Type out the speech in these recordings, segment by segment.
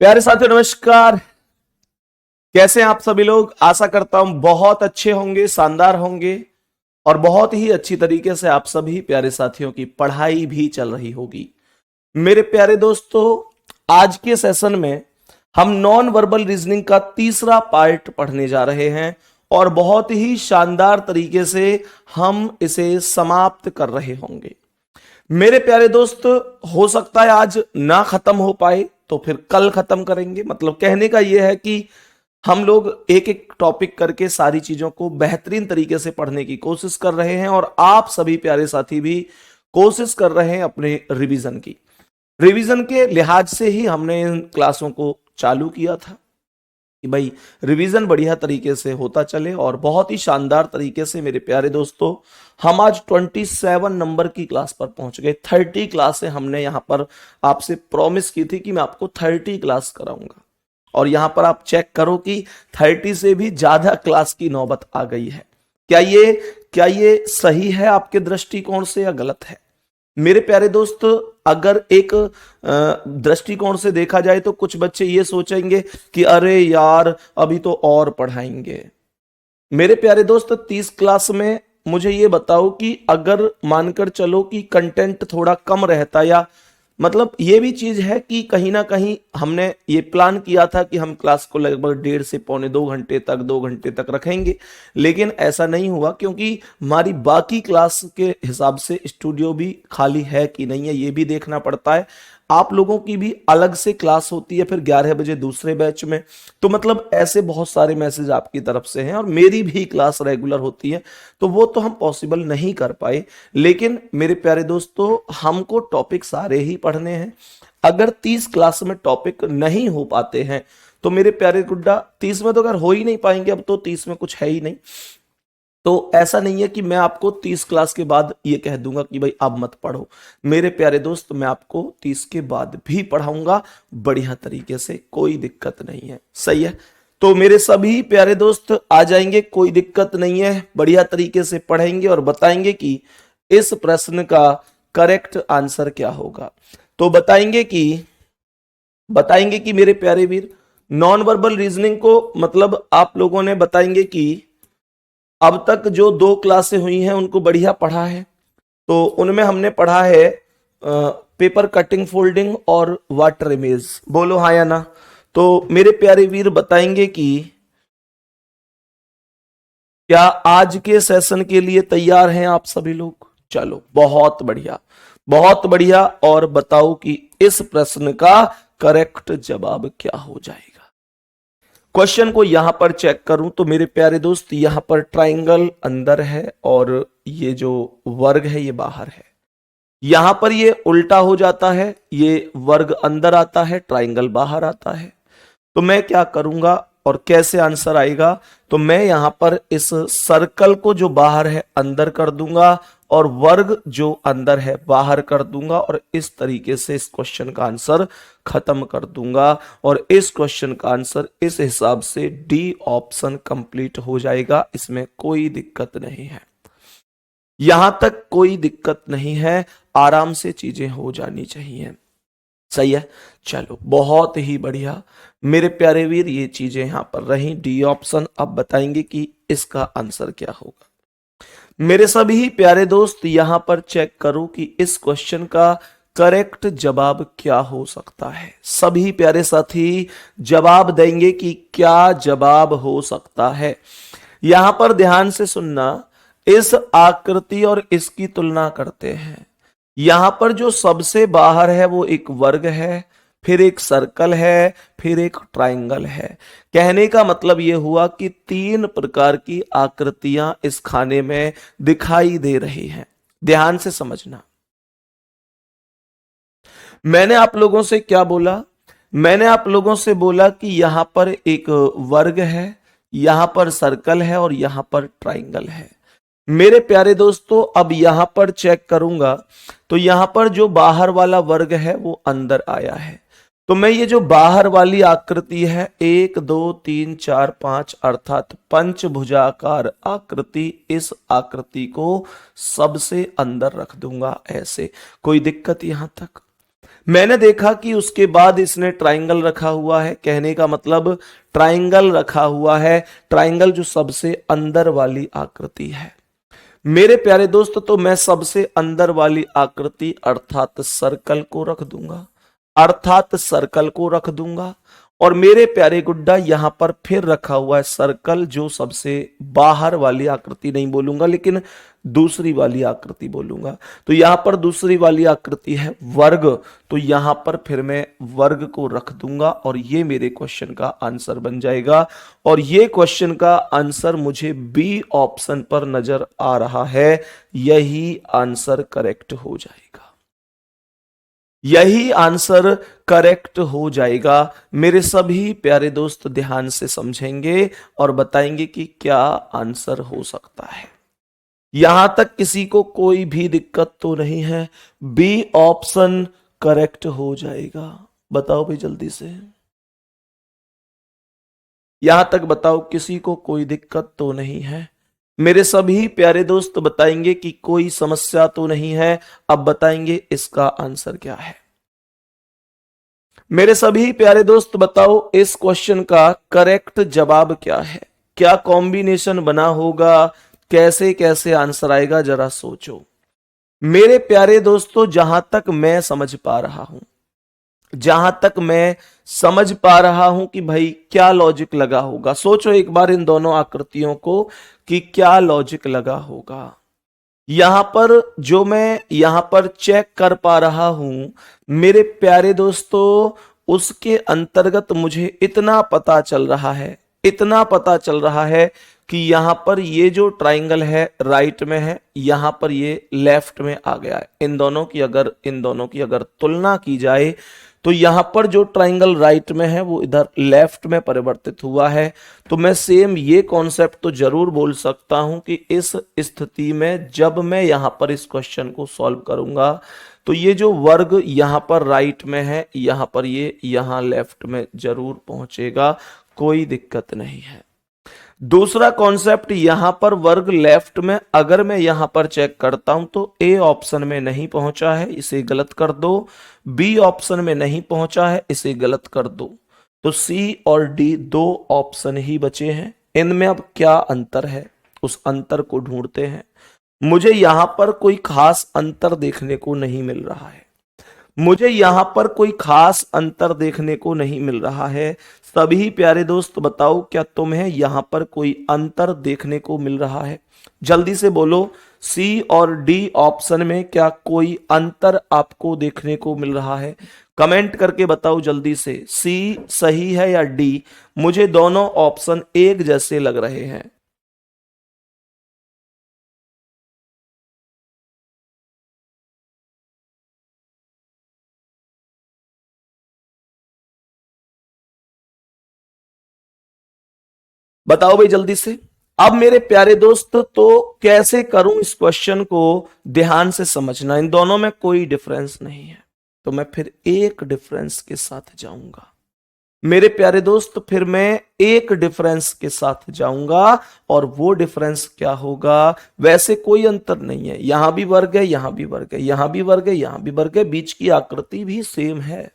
प्यारे साथियों नमस्कार। कैसे हैं आप सभी लोग? आशा करता हूं बहुत अच्छे होंगे, शानदार होंगे और बहुत ही अच्छी तरीके से आप सभी प्यारे साथियों की पढ़ाई भी चल रही होगी। मेरे प्यारे दोस्तों, आज के सेशन में हम नॉन वर्बल रीजनिंग का तीसरा पार्ट पढ़ने जा रहे हैं और बहुत ही शानदार तरीके से हम इसे समाप्त कर रहे होंगे। मेरे प्यारे दोस्त, हो सकता है आज ना खत्म हो पाए तो फिर कल खत्म करेंगे। मतलब कहने का यह है कि हम लोग एक एक टॉपिक करके सारी चीजों को बेहतरीन तरीके से पढ़ने की कोशिश कर रहे हैं और आप सभी प्यारे साथी भी कोशिश कर रहे हैं अपने रिवीजन की। रिवीजन के लिहाज से ही हमने इन क्लासों को चालू किया था कि भाई रिवीजन बढ़िया तरीके से होता चले और बहुत ही शानदार तरीके से। मेरे प्यारे दोस्तों, हम आज 27 नंबर की क्लास पर पहुंच गए। 30 क्लासें हमने यहां पर आपसे प्रॉमिस की थी कि मैं आपको 30 क्लास कराऊंगा और यहां पर आप चेक करो कि 30 से भी ज्यादा क्लास की नौबत आ गई है। क्या ये सही है आपके दृष्टिकोण से या गलत है? मेरे प्यारे दोस्त, अगर एक दृष्टिकोण से देखा जाए तो कुछ बच्चे ये सोचेंगे कि अरे यार अभी तो और पढ़ाएंगे। मेरे प्यारे दोस्त, 30 क्लास में मुझे ये बताओ कि अगर मानकर चलो कि कंटेंट थोड़ा कम रहता, या मतलब ये भी चीज है कि कहीं ना कहीं हमने ये प्लान किया था कि हम क्लास को लगभग 1.5 से 2 घंटे तक 2 घंटे तक रखेंगे, लेकिन ऐसा नहीं हुआ क्योंकि हमारी बाकी क्लास के हिसाब से स्टूडियो भी खाली है कि नहीं है ये भी देखना पड़ता है। आप लोगों की भी अलग से क्लास होती है फिर 11 बजे दूसरे बैच में, तो मतलब ऐसे बहुत सारे मैसेज आपकी तरफ से हैं और मेरी भी क्लास रेगुलर होती है, तो वो तो हम पॉसिबल नहीं कर पाए। लेकिन मेरे प्यारे दोस्तों, हमको टॉपिक सारे ही पढ़ने हैं। अगर 30 क्लास में टॉपिक नहीं हो पाते हैं तो मेरे प्यारे गुड्डा 30 में तो अगर हो ही नहीं पाएंगे, अब तो 30 में कुछ है ही नहीं। तो ऐसा नहीं है कि मैं आपको 30 क्लास के बाद ये कह दूंगा कि भाई अब मत पढ़ो। मेरे प्यारे दोस्त, मैं आपको 30 के बाद भी पढ़ाऊंगा बढ़िया तरीके से, कोई दिक्कत नहीं है। सही है? तो मेरे सभी प्यारे दोस्त आ जाएंगे, कोई दिक्कत नहीं है, बढ़िया तरीके से पढ़ेंगे और बताएंगे कि इस प्रश्न का करेक्ट आंसर क्या होगा। तो बताएंगे कि मेरे प्यारे वीर, नॉन वर्बल रीजनिंग को मतलब आप लोगों ने बताएंगे कि अब तक जो 2 क्लासें हुई हैं उनको बढ़िया पढ़ा है। तो उनमें हमने पढ़ा है पेपर कटिंग, फोल्डिंग और वाटर इमेज। बोलो हाँ या ना। तो मेरे प्यारे वीर बताएंगे कि क्या आज के सेशन के लिए तैयार हैं आप सभी लोग? चलो बहुत बढ़िया, बहुत बढ़िया। और बताओ कि इस प्रश्न का करेक्ट जवाब क्या हो जाएगा। क्वेश्चन को यहां पर चेक करूं तो मेरे प्यारे दोस्त, यहां पर ट्राइंगल अंदर है और ये जो वर्ग है ये बाहर है। यहां पर ये उल्टा हो जाता है, ये वर्ग अंदर आता है, ट्राइंगल बाहर आता है। तो मैं क्या करूंगा और कैसे आंसर आएगा? तो मैं यहां पर इस सर्कल को जो बाहर है अंदर कर दूंगा और वर्ग जो अंदर है बाहर कर दूंगा और इस तरीके से इस क्वेश्चन का आंसर खत्म कर दूंगा। और इस क्वेश्चन का आंसर इस हिसाब से डी ऑप्शन कंप्लीट हो जाएगा। इसमें कोई दिक्कत नहीं है, यहां तक कोई दिक्कत नहीं है, आराम से चीजें हो जानी चाहिए। सही है? चलो बहुत ही बढ़िया मेरे प्यारे वीर, ये चीजें यहां पर रही, डी ऑप्शन। अब बताएंगे कि इसका आंसर क्या होगा। मेरे सभी प्यारे दोस्त यहां पर चेक करो कि इस क्वेश्चन का करेक्ट जवाब क्या हो सकता है। सभी प्यारे साथी जवाब देंगे कि क्या जवाब हो सकता है। यहां पर ध्यान से सुनना, इस आकृति और इसकी तुलना करते हैं। यहां पर जो सबसे बाहर है वो एक वर्ग है, फिर एक सर्कल है, फिर एक ट्राइंगल है। कहने का मतलब यह हुआ कि 3 प्रकार की आकृतियां इस खाने में दिखाई दे रही हैं। ध्यान से समझना, मैंने आप लोगों से क्या बोला? मैंने आप लोगों से बोला कि यहां पर एक वर्ग है, यहां पर सर्कल है और यहां पर ट्राइंगल है। मेरे प्यारे दोस्तों, अब यहां पर चेक करूंगा तो यहां पर जो बाहर वाला वर्ग है वो अंदर आया है। तो मैं ये जो बाहर वाली आकृति है 1 2 3 4 5 अर्थात पंचभुजाकार आकृति, इस आकृति को सबसे अंदर रख दूंगा ऐसे। कोई दिक्कत यहां तक? मैंने देखा कि उसके बाद इसने ट्राइंगल रखा हुआ है। कहने का मतलब ट्राइंगल रखा हुआ है, ट्राइंगल जो सबसे अंदर वाली आकृति है। मेरे प्यारे दोस्त, तो मैं सबसे अंदर वाली आकृति अर्थात सर्कल को रख दूंगा, अर्थात सर्कल को रख दूंगा। और मेरे प्यारे गुड्डा, यहां पर फिर रखा हुआ है सर्कल, जो सबसे बाहर वाली आकृति नहीं बोलूंगा लेकिन दूसरी वाली आकृति बोलूंगा। तो यहां पर दूसरी वाली आकृति है वर्ग, तो यहां पर फिर मैं वर्ग को रख दूंगा और ये मेरे क्वेश्चन का आंसर बन जाएगा। और ये क्वेश्चन का आंसर मुझे बी ऑप्शन पर नजर आ रहा है, यही आंसर करेक्ट हो जाएगा, यही आंसर करेक्ट हो जाएगा। मेरे सभी प्यारे दोस्त ध्यान से समझेंगे और बताएंगे कि क्या आंसर हो सकता है। यहां तक किसी को कोई भी दिक्कत तो नहीं है, बी ऑप्शन करेक्ट हो जाएगा। बताओ भाई जल्दी से, यहां तक बताओ किसी को कोई दिक्कत तो नहीं है। मेरे सभी प्यारे दोस्त बताएंगे कि कोई समस्या तो नहीं है। अब बताएंगे इसका आंसर क्या है। मेरे सभी प्यारे दोस्त बताओ इस क्वेश्चन का करेक्ट जवाब क्या है, क्या कॉम्बिनेशन बना होगा, कैसे कैसे आंसर आएगा, जरा सोचो। मेरे प्यारे दोस्तों, जहां तक मैं समझ पा रहा हूं, जहां तक मैं समझ पा रहा हूं कि भाई क्या लॉजिक लगा होगा, सोचो एक बार इन दोनों आकृतियों को कि क्या लॉजिक लगा होगा। यहां पर जो मैं यहां पर चेक कर पा रहा हूं मेरे प्यारे दोस्तों, उसके अंतर्गत मुझे इतना पता चल रहा है, इतना पता चल रहा है कि यहां पर ये जो ट्राइंगल है राइट में है, यहां पर ये लेफ्ट में आ गया है। इन दोनों की अगर तुलना की जाए तो यहां पर जो ट्राइंगल राइट में है वो इधर लेफ्ट में परिवर्तित हुआ है। तो मैं सेम ये कॉन्सेप्ट तो जरूर बोल सकता हूं कि इस स्थिति में जब मैं यहां पर इस क्वेश्चन को सॉल्व करूंगा तो ये जो वर्ग यहां पर राइट में है, यहां पर ये यहां लेफ्ट में जरूर पहुंचेगा, कोई दिक्कत नहीं है। दूसरा कॉन्सेप्ट, यहां पर वर्ग लेफ्ट में, अगर मैं यहां पर चेक करता हूं तो ए ऑप्शन में नहीं पहुंचा है, इसे गलत कर दो। बी ऑप्शन में नहीं पहुंचा है, इसे गलत कर दो। तो सी और डी दो ऑप्शन ही बचे हैं। इनमें अब क्या अंतर है, उस अंतर को ढूंढते हैं। मुझे यहां पर कोई खास अंतर देखने को नहीं मिल रहा है, मुझे यहां पर कोई खास अंतर देखने को नहीं मिल रहा है। सभी प्यारे दोस्त बताओ, क्या तुम्हें यहां पर कोई अंतर देखने को मिल रहा है? जल्दी से बोलो, सी और डी ऑप्शन में क्या कोई अंतर आपको देखने को मिल रहा है? कमेंट करके बताओ जल्दी से, सी सही है या डी? मुझे दोनों ऑप्शन एक जैसे लग रहे हैं। बताओ भाई जल्दी से। अब मेरे प्यारे दोस्त, तो कैसे करूं इस क्वेश्चन को, ध्यान से समझना। इन दोनों में कोई डिफरेंस नहीं है, तो मैं फिर एक डिफरेंस के साथ जाऊंगा। मेरे प्यारे दोस्त, फिर मैं एक डिफरेंस के साथ जाऊंगा और वो डिफरेंस क्या होगा? वैसे कोई अंतर नहीं है, यहां भी वर्ग है, यहां भी वर्ग है, यहां भी वर्ग है, यहां भी वर्ग है, बीच की आकृति भी सेम है,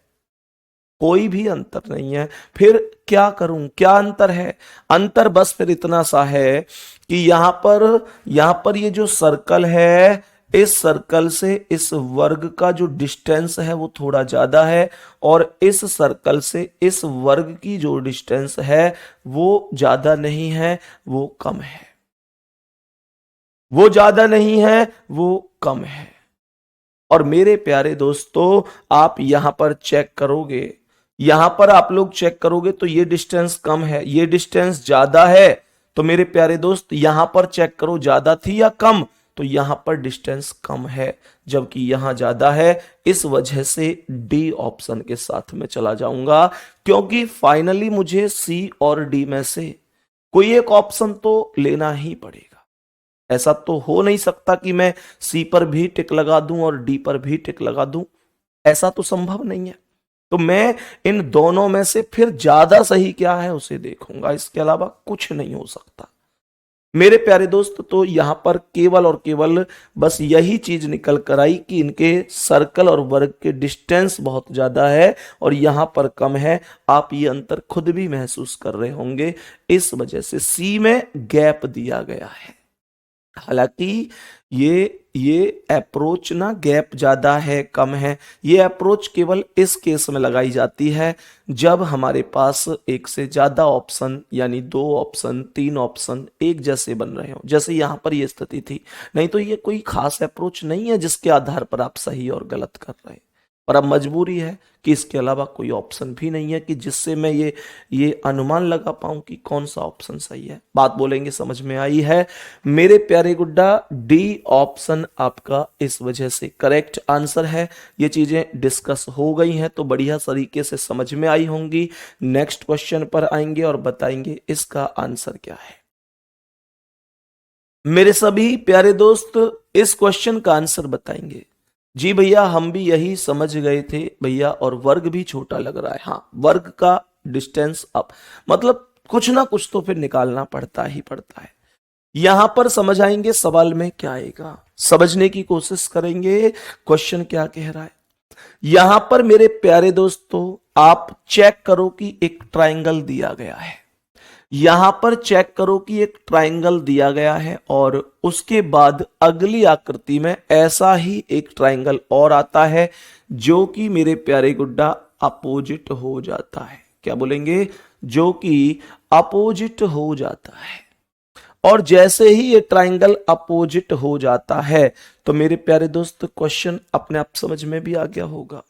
कोई भी अंतर नहीं है। फिर क्या करूं, क्या अंतर है? अंतर बस फिर इतना सा है कि यहां पर ये जो सर्कल है, इस सर्कल से इस वर्ग का जो डिस्टेंस है वो थोड़ा ज्यादा है, और इस सर्कल से इस वर्ग की जो डिस्टेंस है वो ज्यादा नहीं है, वो कम है, वो ज्यादा नहीं है, वो कम है। और मेरे प्यारे दोस्तों, आप यहां पर चेक करोगे, यहां पर आप लोग चेक करोगे तो ये डिस्टेंस कम है, ये डिस्टेंस ज्यादा है। तो मेरे प्यारे दोस्त, यहां पर चेक करो, ज्यादा थी या कम? तो यहां पर डिस्टेंस कम है, जबकि यहां ज्यादा है। इस वजह से डी ऑप्शन के साथ में चला जाऊंगा, क्योंकि फाइनली मुझे सी और डी में से कोई एक ऑप्शन तो लेना ही पड़ेगा। ऐसा तो हो नहीं सकता कि मैं सी पर भी टिक लगा दूं और डी पर भी टिक लगा दूं, ऐसा तो संभव नहीं है। तो मैं इन दोनों में से फिर ज्यादा सही क्या है उसे देखूंगा, इसके अलावा कुछ नहीं हो सकता। मेरे प्यारे दोस्त, तो यहां पर केवल और केवल बस यही चीज निकल कर आई कि इनके सर्कल और वर्ग के डिस्टेंस बहुत ज्यादा है और यहां पर कम है। आप ये अंतर खुद भी महसूस कर रहे होंगे, इस वजह से सी में गैप दिया गया है। हालांकि ये अप्रोच ना गैप ज्यादा है कम है, ये अप्रोच केवल इस केस में लगाई जाती है जब हमारे पास एक से ज्यादा ऑप्शन यानी 2 ऑप्शन 3 ऑप्शन एक जैसे बन रहे हो, जैसे यहां पर ये स्थिति थी। नहीं तो ये कोई खास अप्रोच नहीं है जिसके आधार पर आप सही और गलत कर रहे हैं, पर अब मजबूरी है कि इसके अलावा कोई ऑप्शन भी नहीं है कि जिससे मैं ये अनुमान लगा पाऊं कि कौन सा ऑप्शन सही है। बात बोलेंगे समझ में आई है मेरे प्यारे गुड्डा? डी ऑप्शन आपका इस वजह से करेक्ट आंसर है। ये चीजें डिस्कस हो गई हैं तो बढ़िया तरीके से समझ में आई होंगी। नेक्स्ट क्वेश्चन पर आएंगे और बताएंगे इसका आंसर क्या है। मेरे सभी प्यारे दोस्त इस क्वेश्चन का आंसर बताएंगे। जी भैया, हम भी यही समझ गए थे भैया, और वर्ग भी छोटा लग रहा है। हाँ, वर्ग का डिस्टेंस अप, मतलब कुछ ना कुछ तो फिर निकालना पड़ता ही पड़ता है। यहां पर समझ आएंगे सवाल में क्या आएगा, समझने की कोशिश करेंगे क्वेश्चन क्या कह रहा है। यहां पर मेरे प्यारे दोस्तों आप चेक करो कि एक ट्रायंगल दिया गया है। यहां पर चेक करो कि एक ट्रायंगल दिया गया है और उसके बाद अगली आकृति में ऐसा ही एक ट्रायंगल और आता है जो कि मेरे प्यारे गुड्डा अपोजिट हो जाता है। क्या बोलेंगे? जो कि अपोजिट हो जाता है। और जैसे ही ये ट्रायंगल अपोजिट हो जाता है तो मेरे प्यारे दोस्त क्वेश्चन अपने आप समझ में भी आ गया होगा।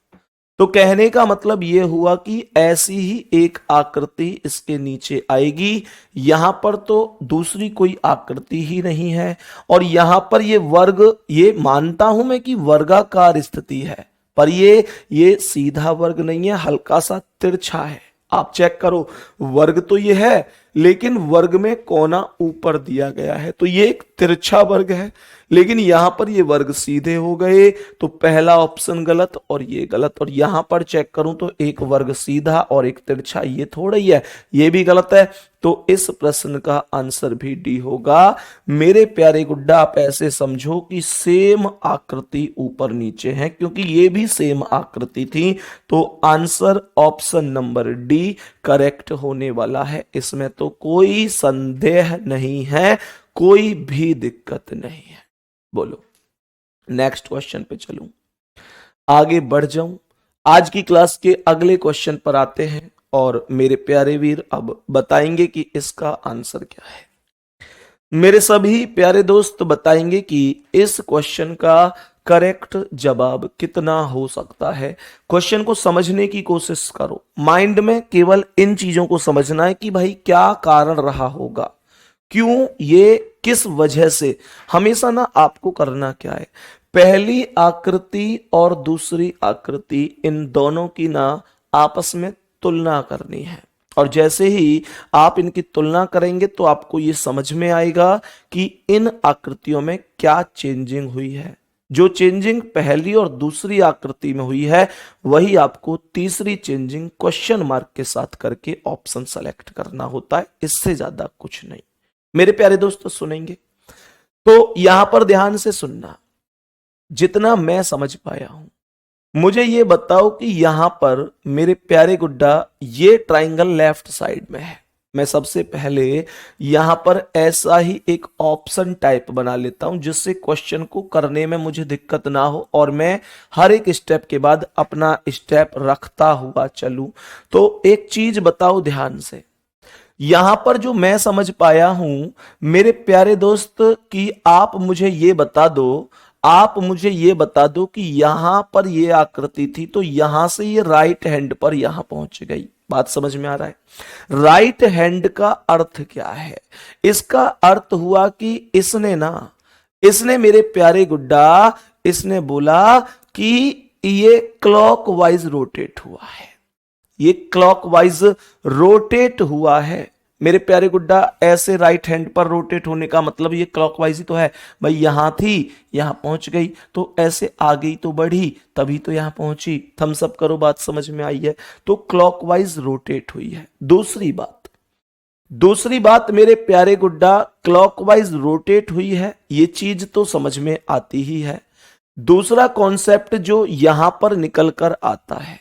तो कहने का मतलब यह हुआ कि ऐसी ही एक आकृति इसके नीचे आएगी। यहां पर तो दूसरी कोई आकृति ही नहीं है और यहां पर ये वर्ग, ये मानता हूं मैं कि वर्गाकार स्थिति है, पर ये सीधा वर्ग नहीं है, हल्का सा तिरछा है। आप चेक करो, वर्ग तो ये है लेकिन वर्ग में कोना ऊपर दिया गया है, तो ये एक तिरछा वर्ग है। लेकिन यहां पर ये वर्ग सीधे हो गए तो पहला ऑप्शन गलत और ये गलत। और यहां पर चेक करूं तो एक वर्ग सीधा और एक तिरछा, ये थोड़ा ही है, ये भी गलत है। तो इस प्रश्न का आंसर भी डी होगा। मेरे प्यारे गुड्डा, आप ऐसे समझो कि सेम आकृति ऊपर नीचे है, क्योंकि ये भी सेम आकृति थी। तो answer option number D correct होने वाला है, इसमें तो कोई संदेह नहीं है, कोई भी दिक्कत नहीं है। बोलो, नेक्स्ट क्वेश्चन पे चलूं, आगे बढ़ जाऊं। आज की क्लास के अगले क्वेश्चन पर आते हैं और मेरे प्यारे वीर अब बताएंगे कि इसका आंसर क्या है। मेरे सभी प्यारे दोस्त बताएंगे कि इस क्वेश्चन का करेक्ट जवाब कितना हो सकता है। क्वेश्चन को समझने की कोशिश करो, माइंड में केवल इन चीजों को समझना है कि भाई क्या कारण रहा होगा, क्यों, ये किस वजह से। हमेशा ना आपको करना क्या है, पहली आकृति और दूसरी आकृति, इन दोनों की ना आपस में तुलना करनी है। और जैसे ही आप इनकी तुलना करेंगे तो आपको ये समझ में आएगा कि इन आकृतियों में क्या चेंजिंग हुई है। जो चेंजिंग पहली और दूसरी आकृति में हुई है वही आपको तीसरी चेंजिंग क्वेश्चन मार्क के साथ करके ऑप्शन सेलेक्ट करना होता है, इससे ज्यादा कुछ नहीं। मेरे प्यारे दोस्तों सुनेंगे तो यहां पर ध्यान से सुनना, जितना मैं समझ पाया हूं मुझे ये बताओ कि यहां पर मेरे प्यारे गुड्डा ये ट्राइंगल लेफ्ट साइड में है। मैं सबसे पहले यहां पर ऐसा ही एक ऑप्शन टाइप बना लेता हूं जिससे क्वेश्चन को करने में मुझे दिक्कत ना हो और मैं हर एक स्टेप के बाद अपना स्टेप रखता हुआ चलूं। तो एक चीज बताओ ध्यान से, यहां पर जो मैं समझ पाया हूं मेरे प्यारे दोस्त कि आप मुझे ये बता दो, आप मुझे ये बता दो कि यहां पर ये आकृति थी तो यहां से ये राइट हैंड पर यहां पहुंच गई। बात समझ में आ रहा है? राइट हैंड का अर्थ क्या है? इसका अर्थ हुआ कि इसने मेरे प्यारे गुड्डा, इसने बोला कि ये क्लॉकवाइज रोटेट हुआ है, ये क्लॉकवाइज रोटेट हुआ है। मेरे प्यारे गुड्डा ऐसे राइट हैंड पर रोटेट होने का मतलब ये क्लॉकवाइज ही तो है भाई। यहां थी, यहां पहुंच गई, तो ऐसे आ गई तो बढ़ी, तभी तो यहां पहुंची। थम्स अप करो, बात समझ में आई है? तो क्लॉकवाइज रोटेट हुई है। दूसरी बात, दूसरी बात मेरे प्यारे गुड्डा, क्लॉकवाइज रोटेट हुई है, ये चीज तो समझ में आती ही है। दूसरा कॉन्सेप्ट जो यहां पर निकल कर आता है,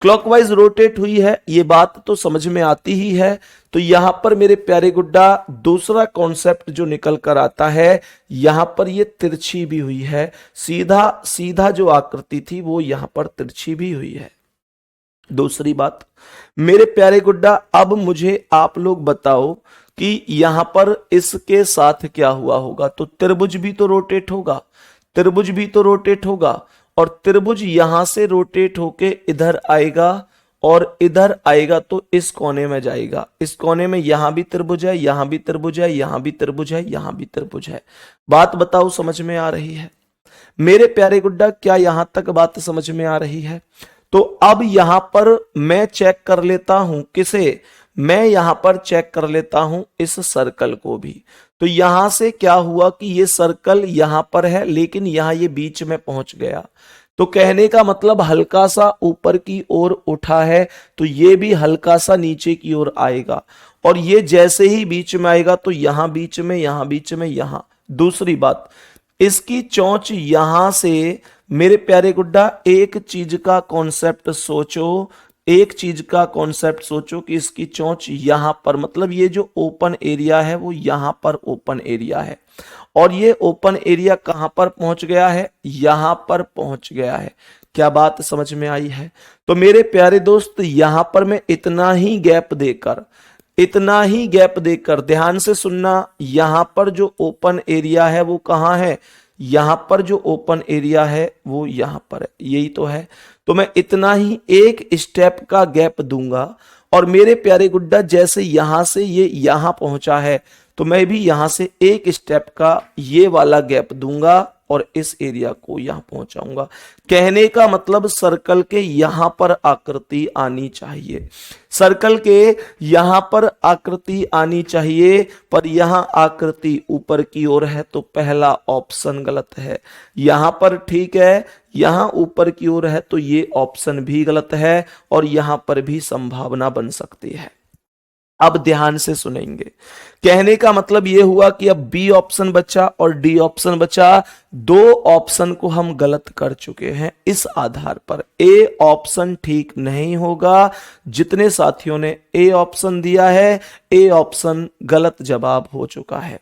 क्लॉकवाइज रोटेट हुई है, ये बात तो समझ में आती ही है। तो यहां पर मेरे प्यारे गुड्डा दूसरा कॉन्सेप्ट जो निकल कर आता है, यहां पर ये तिरछी भी हुई है, सीधा सीधा जो आकृति थी वो यहां पर तिरछी भी हुई है। दूसरी बात मेरे प्यारे गुड्डा, अब मुझे आप लोग बताओ कि यहां पर इसके साथ क्या हुआ होगा। तो त्रिभुज भी तो रोटेट होगा, त्रिभुज भी तो रोटेट होगा, और त्रिभुज यहां से रोटेट होके इधर आएगा और इधर आएगा तो इस कोने में जाएगा। इस कोने में यहां भी त्रिभुज है, यहां भी त्रिभुज है, यहां भी त्रिभुज है, यहां भी त्रिभुज है। बात बताओ समझ में आ रही है मेरे प्यारे गुड्डा? क्या यहां तक बात समझ में आ रही है? तो अब यहां पर मैं चेक कर लेता हूं, किसे? मैं यहां पर चेक कर लेता हूं इस सर्कल को भी। तो यहां से क्या हुआ कि ये सर्कल यहां पर है, लेकिन यहां ये बीच में पहुंच गया। तो कहने का मतलब हल्का सा ऊपर की ओर उठा है, तो ये भी हल्का सा नीचे की ओर आएगा, और ये जैसे ही बीच में आएगा तो यहां बीच में, यहां बीच में, यहां। दूसरी बात, इसकी चोंच यहां से मेरे प्यारे गुड्डा एक चीज का कॉन्सेप्ट सोचो, एक चीज का कॉन्सेप्ट सोचो कि इसकी चोंच यहां पर, मतलब ये जो ओपन एरिया है वो यहां पर ओपन एरिया है, और ये ओपन एरिया कहां पर पहुंच गया है? यहां पर पहुंच गया है। क्या बात समझ में आई है? तो मेरे प्यारे दोस्त, यहां पर मैं इतना ही गैप देकर, इतना ही गैप देकर, ध्यान से सुनना, यहां पर जो ओपन एरिया है वो कहां है? यहां पर जो ओपन एरिया है वो यहां पर है, यही तो है। तो मैं इतना ही एक स्टेप का गैप दूंगा, और मेरे प्यारे गुड्डा जैसे यहां से ये यहां पहुंचा है, तो मैं भी यहां से एक स्टेप का ये वाला गैप दूंगा और इस एरिया को यहां पहुंचाऊंगा। कहने का मतलब सर्कल के यहां पर आकृति आनी चाहिए, सर्कल के यहां पर आकृति आनी चाहिए, पर यहां आकृति ऊपर की ओर है, तो पहला ऑप्शन गलत है। यहां पर ठीक है, यहां ऊपर की ओर है, तो ये ऑप्शन भी गलत है, और यहां पर भी संभावना बन सकती है। अब ध्यान से सुनेंगे, कहने का मतलब यह हुआ कि अब बी ऑप्शन बचा और डी ऑप्शन बचा। दो ऑप्शन को हम गलत कर चुके हैं, इस आधार पर ए ऑप्शन ठीक नहीं होगा। जितने साथियों ने ए ऑप्शन दिया है, ए ऑप्शन गलत जवाब हो चुका है।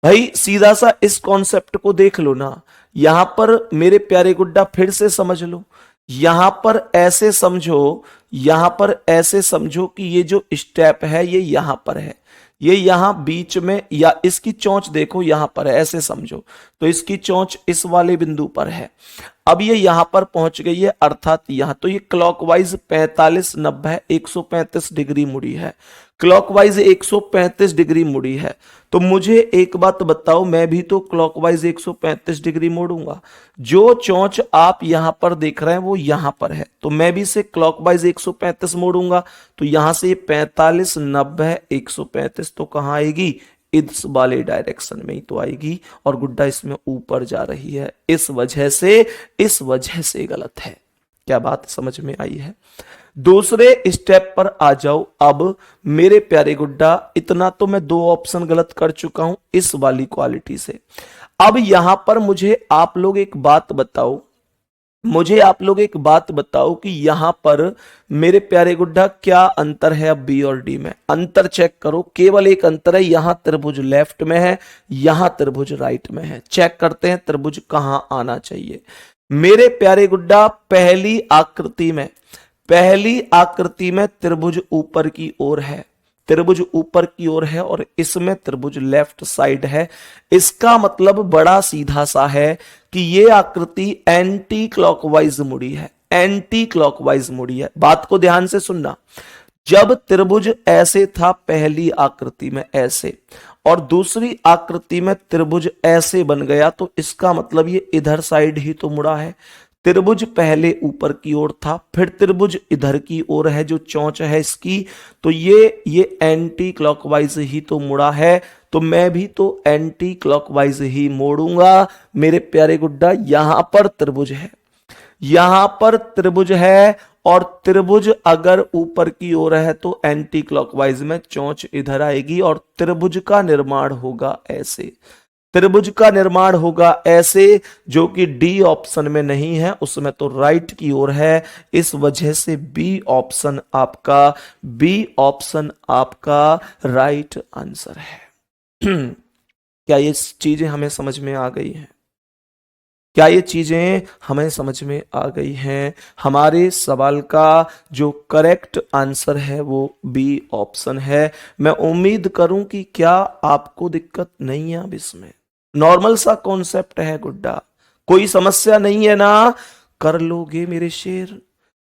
भाई सीधा सा इस कॉन्सेप्ट को देख लो ना, यहां पर मेरे प्यारे गुड्डा फिर से समझ लो, यहां पर ऐसे समझो, यहां पर ऐसे समझो कि ये जो स्टेप है ये यहां पर है, ये यहां बीच में, या इसकी चोंच देखो यहां पर है, ऐसे समझो। तो इसकी चोंच इस वाले बिंदु पर है, अब ये यहां पर पहुंच गई है, अर्थात यहां। तो ये क्लॉकवाइज 45 90 135 डिग्री मुड़ी है, क्लॉकवाइज 135 डिग्री मुड़ी है। तो मुझे एक बात बताओ, मैं भी तो क्लॉकवाइज 135 डिग्री मोड़ूंगा। जो चोंच आप यहां पर देख रहे हैं वो यहां पर है, तो मैं भी इसे क्लॉकवाइज 135 मोड़ूंगा। तो यहां से 45 90 135 तो कहां आएगी? इस वाले डायरेक्शन में ही तो आएगी, और गुड्डा इसमें ऊपर जा रही है, इस वजह से गलत है। क्या बात समझ में आई है? दूसरे स्टेप पर आ जाओ। अब मेरे प्यारे गुड्डा, इतना तो मैं दो ऑप्शन गलत कर चुका हूं इस वाली क्वालिटी से। अब यहां पर मुझे आप लोग एक बात बताओ, मुझे आप लोग एक बात बताओ कि यहां पर मेरे प्यारे गुड्डा क्या अंतर है? अब बी और डी में अंतर चेक करो, केवल एक अंतर है, यहां त्रिभुज लेफ्ट में है, यहां त्रिभुज राइट में है। चेक करते हैं त्रिभुज कहां आना चाहिए। मेरे प्यारे गुड्डा, पहली आकृति में त्रिभुज ऊपर की ओर है, त्रिभुज ऊपर की ओर है, और इसमें त्रिभुज लेफ्ट साइड है। इसका मतलब बड़ा सीधा सा है कि ये आकृति एंटी क्लॉकवाइज मुड़ी है, एंटी क्लॉकवाइज मुड़ी है। बात को ध्यान से सुनना, जब त्रिभुज ऐसे था पहली आकृति में ऐसे, और दूसरी आकृति में त्रिभुज ऐसे बन गया, तो इसका मतलब ये इधर साइड ही तो मुड़ा है। त्रिभुज पहले ऊपर की ओर था, फिर त्रिभुज इधर की ओर है, जो चोंच है इसकी, तो ये एंटी क्लॉकवाइज ही तो मुड़ा है। तो मैं भी तो एंटी क्लॉकवाइज ही मोड़ूंगा। मेरे प्यारे गुड्डा, यहां पर त्रिभुज है, यहां पर त्रिभुज है, और त्रिभुज अगर ऊपर की ओर है तो एंटी क्लॉकवाइज में चोंच इधर आएगी और त्रिभुज का निर्माण होगा ऐसे। त्रिभुज का निर्माण होगा ऐसे, जो कि डी ऑप्शन में नहीं है, उसमें तो राइट की ओर है। इस वजह से बी ऑप्शन आपका राइट आंसर है। क्या ये चीजें हमें समझ में आ गई हैं? क्या ये चीजें हमें समझ में आ गई हैं? हमारे सवाल का जो करेक्ट आंसर है वो बी ऑप्शन है। मैं उम्मीद करूं कि क्या आपको दिक्कत नहीं है अब इसमें? नॉर्मल सा कॉन्सेप्ट है गुड्डा, कोई समस्या नहीं है ना? कर लोगे मेरे शेर,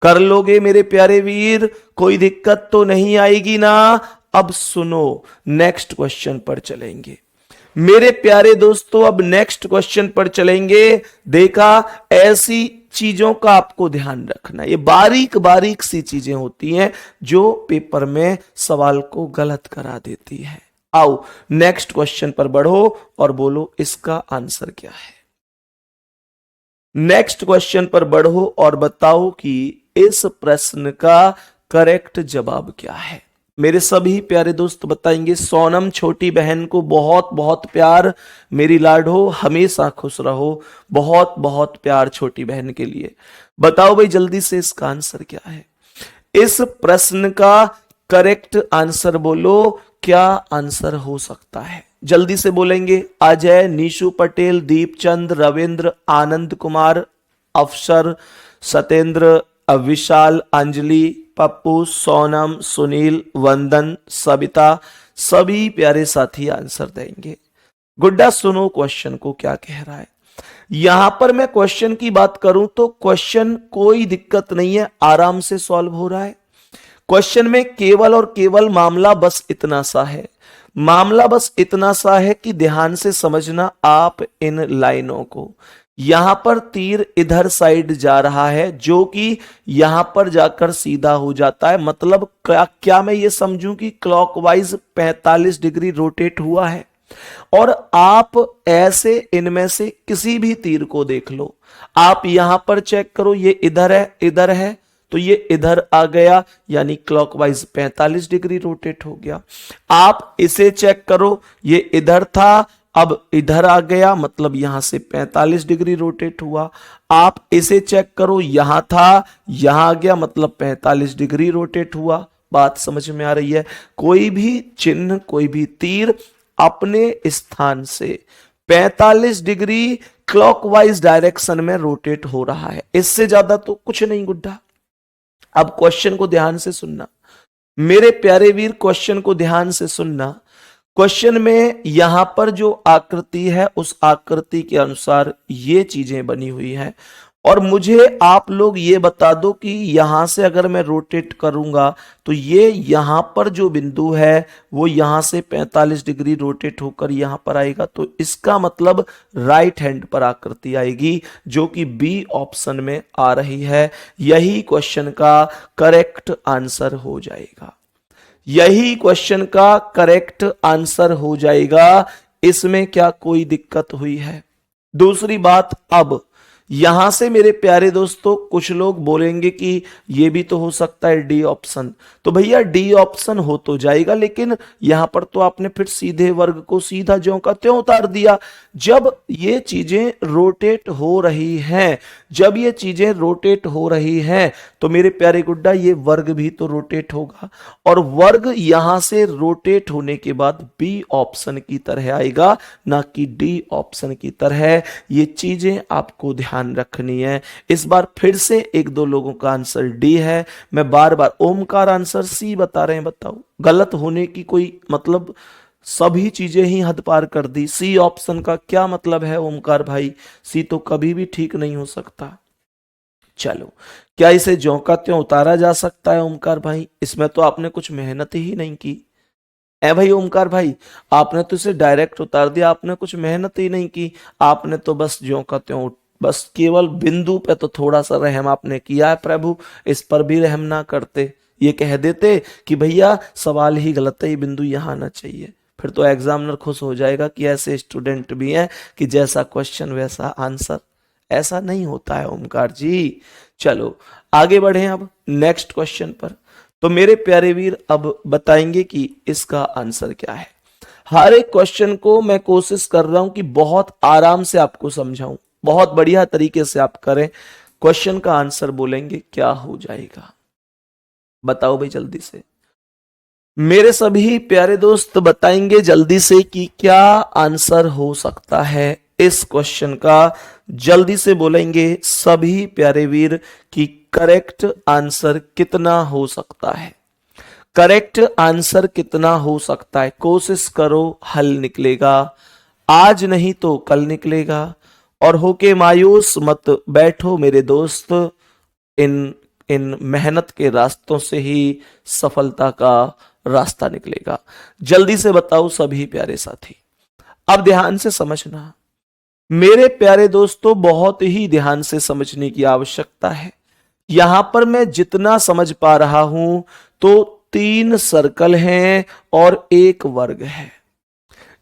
कर लोगे मेरे प्यारे वीर, कोई दिक्कत तो नहीं आएगी ना? अब सुनो, नेक्स्ट क्वेश्चन पर चलेंगे मेरे प्यारे दोस्तों। अब नेक्स्ट क्वेश्चन पर चलेंगे। देखा, ऐसी चीजों का आपको ध्यान रखना, ये बारीक बारीक सी चीजें होती हैं जो पेपर में सवाल को गलत करा देती है। आओ नेक्स्ट क्वेश्चन पर बढ़ो और बोलो इसका आंसर क्या है। नेक्स्ट क्वेश्चन पर बढ़ो और बताओ कि इस प्रश्न का करेक्ट जवाब क्या है। मेरे सभी प्यारे दोस्त बताएंगे। सोनम छोटी बहन को बहुत बहुत प्यार, मेरी लाडो हमेशा खुश रहो। बहुत बहुत प्यार छोटी बहन के लिए। बताओ भाई जल्दी से इसका आंसर क्या है। इस प्रश्न का करेक्ट आंसर बोलो, क्या आंसर हो सकता है? जल्दी से बोलेंगे। अजय, नीशु पटेल, दीपचंद, रविंद्र, आनंद कुमार, अफसर, सतेंद्र, विशाल, अंजलि, पप्पू, सोनम, सुनील, वंदन, सबिता, सभी प्यारे साथी आंसर देंगे। गुड्डा सुनो क्वेश्चन को क्या कह रहा है। यहां पर मैं क्वेश्चन की बात करूं तो क्वेश्चन कोई दिक्कत नहीं है, आराम से सॉल्व हो रहा है। क्वेश्चन में केवल और केवल मामला बस इतना सा है, मामला बस इतना सा है कि ध्यान से समझना आप इन लाइनों को। यहां पर तीर इधर साइड जा रहा है जो कि यहां पर जाकर सीधा हो जाता है। मतलब क्या मैं ये समझूं कि क्लॉकवाइज 45 डिग्री रोटेट हुआ है? और आप ऐसे इनमें से किसी भी तीर को देख लो, आप यहां पर चेक करो, ये इधर है तो ये इधर आ गया, यानी क्लॉकवाइज 45 डिग्री रोटेट हो गया। आप इसे चेक करो, ये इधर था अब इधर आ गया, मतलब यहां से 45 डिग्री रोटेट हुआ। आप इसे चेक करो, यहां था यहां आ गया, मतलब 45 डिग्री रोटेट हुआ। बात समझ में आ रही है? कोई भी चिन्ह, कोई भी तीर अपने स्थान से 45 डिग्री क्लॉकवाइज डायरेक्शन में रोटेट हो रहा है, इससे ज्यादा तो कुछ नहीं गुड्डा। अब क्वेश्चन को ध्यान से सुनना मेरे प्यारे वीर, क्वेश्चन को ध्यान से सुनना। क्वेश्चन में यहां पर जो आकृति है उस आकृति के अनुसार ये चीजें बनी हुई हैं और मुझे आप लोग ये बता दो कि यहां से अगर मैं रोटेट करूंगा तो ये यहां पर जो बिंदु है वो यहां से 45 डिग्री रोटेट होकर यहां पर आएगा, तो इसका मतलब राइट हैंड पर आकृति आएगी जो कि बी ऑप्शन में आ रही है। यही क्वेश्चन का करेक्ट आंसर हो जाएगा, यही क्वेश्चन का करेक्ट आंसर हो जाएगा। इसमें क्या कोई दिक्कत हुई है? दूसरी बात, अब यहां से मेरे प्यारे दोस्तों कुछ लोग बोलेंगे कि यह भी तो हो सकता है डी ऑप्शन, तो भैया डी ऑप्शन हो तो जाएगा, लेकिन यहां पर तो आपने फिर सीधे वर्ग को सीधा ज्यों का त्यों उतार दिया। जब ये चीजें रोटेट हो रही हैं, जब ये चीजें रोटेट हो रही हैं तो मेरे प्यारे गुड्डा ये वर्ग भी तो रोटेट होगा, और वर्ग यहां से रोटेट होने के बाद बी ऑप्शन की तरह आएगा, ना कि डी ऑप्शन की तरह। ये चीजें आपको ध्यान रखनी है। इस बार फिर से एक दो लोगों का आंसर डी है, मैं बार बार ओमकार आंसर सी बता रहे हैं। बताओ गलत होने की कोई मतलब, सभी चीजें ही हद पार कर दी। सी ऑप्शन का क्या मतलब है ओमकार भाई? सी तो कभी भी ठीक नहीं हो सकता। चलो, क्या इसे ज्यों का त्यों उतारा जा सकता है ओमकार भाई? इसमें तो आपने कुछ मेहनत ही नहीं की। ए भाई ओमकार भाई, आपने तो इसे डायरेक्ट उतार दिया, आपने कुछ मेहनत ही नहीं की। आपने तो बस ज्यों का त्यों, बस केवल बिंदु पे तो थोड़ा सा रहम आपने किया है। प्रभु इस पर भी रहम ना करते, ये कह देते कि भैया सवाल ही गलत है, ये बिंदु यहां आना चाहिए, फिर तो एग्जामिनर खुश हो जाएगा कि ऐसे स्टूडेंट भी हैं कि जैसा क्वेश्चन वैसा आंसर। ऐसा नहीं होता है ओमकार जी। चलो आगे बढ़े अब नेक्स्ट क्वेश्चन पर। तो मेरे प्यारे वीर अब बताएंगे कि इसका आंसर क्या है। हर एक क्वेश्चन को मैं कोशिश कर रहा हूं कि बहुत आराम से आपको समझाऊं, बहुत बढ़िया तरीके से आप करें। क्वेश्चन का आंसर बोलेंगे क्या हो जाएगा, बताओ भाई जल्दी से। मेरे सभी प्यारे दोस्त बताएंगे जल्दी से कि क्या आंसर हो सकता है इस क्वेश्चन का। जल्दी से बोलेंगे सभी प्यारे वीर कि करेक्ट आंसर कितना हो सकता है, करेक्ट आंसर कितना हो सकता है। कोशिश करो, हल निकलेगा, आज नहीं तो कल निकलेगा। और होके मायूस मत बैठो मेरे दोस्त, इन इन मेहनत के रास्तों से ही सफलता का रास्ता निकलेगा। जल्दी से बताओ सभी प्यारे साथी। अब ध्यान से समझना मेरे प्यारे दोस्तों, बहुत ही ध्यान से समझने की आवश्यकता है। यहां पर मैं जितना समझ पा रहा हूं तो 3 सर्कल हैं और 1 वर्ग है।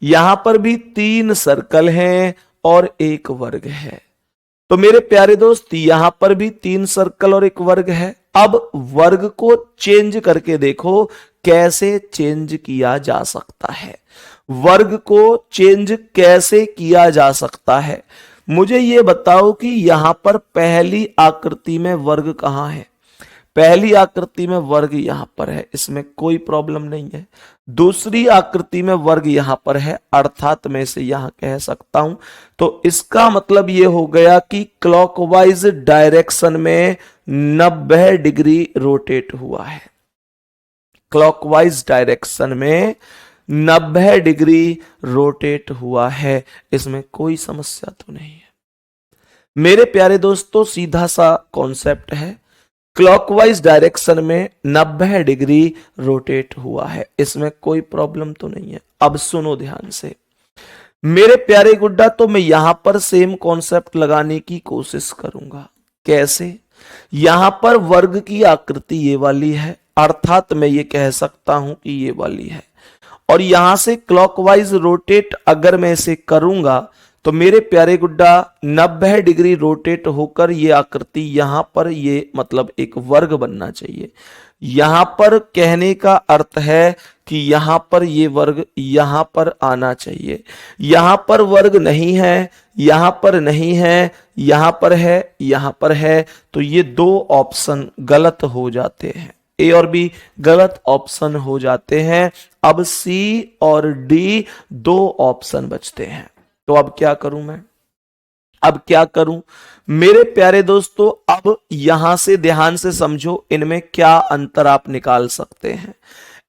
यहां पर भी 3 सर्कल हैं और 1 वर्ग है। तो मेरे प्यारे दोस्त यहां पर भी 3 सर्कल और 1 वर्ग है। अब वर्ग को चेंज करके देखो कैसे चेंज किया जा सकता है, वर्ग को चेंज कैसे किया जा सकता है। मुझे यह बताओ कि यहां पर पहली आकृति में वर्ग कहां है। पहली आकृति में वर्ग यहां पर है, इसमें कोई प्रॉब्लम नहीं है। दूसरी आकृति में वर्ग यहां पर है, अर्थात मैं इसे यहां कह सकता हूं। तो इसका मतलब यह हो गया कि क्लॉकवाइज डायरेक्शन में 90 डिग्री रोटेट हुआ है। क्लॉकवाइज डायरेक्शन में 90 डिग्री रोटेट हुआ है, इसमें कोई समस्या तो नहीं है। मेरे प्यारे दोस्तों सीधा सा कॉन्सेप्ट है, क्लॉकवाइज डायरेक्शन में 90 डिग्री रोटेट हुआ है, इसमें कोई प्रॉब्लम तो नहीं है। अब सुनो ध्यान से मेरे प्यारे गुड्डा, तो मैं यहां पर सेम कॉन्सेप्ट लगाने की कोशिश करूंगा। कैसे? यहां पर वर्ग की आकृति ये वाली है, अर्थात मैं ये कह सकता हूं कि ये वाली है। और यहां से क्लॉकवाइज रोटेट अगर मैं इसे करूंगा तो मेरे प्यारे गुड्डा 90 डिग्री रोटेट होकर ये आकृति यहां पर ये मतलब एक वर्ग बनना चाहिए। यहां पर कहने का अर्थ है कि यहां पर ये वर्ग यहां पर आना चाहिए। यहां पर वर्ग नहीं है, यहां पर नहीं है, यहां पर है, यहां पर है। तो ये 2 ऑप्शन गलत हो जाते हैं, ए और बी गलत ऑप्शन हो जाते हैं। अब सी और डी 2 ऑप्शन बचते हैं। तो अब क्या करूं मैं, अब क्या करूं मेरे प्यारे दोस्तों। अब यहां से ध्यान से समझो, इनमें क्या अंतर आप निकाल सकते हैं,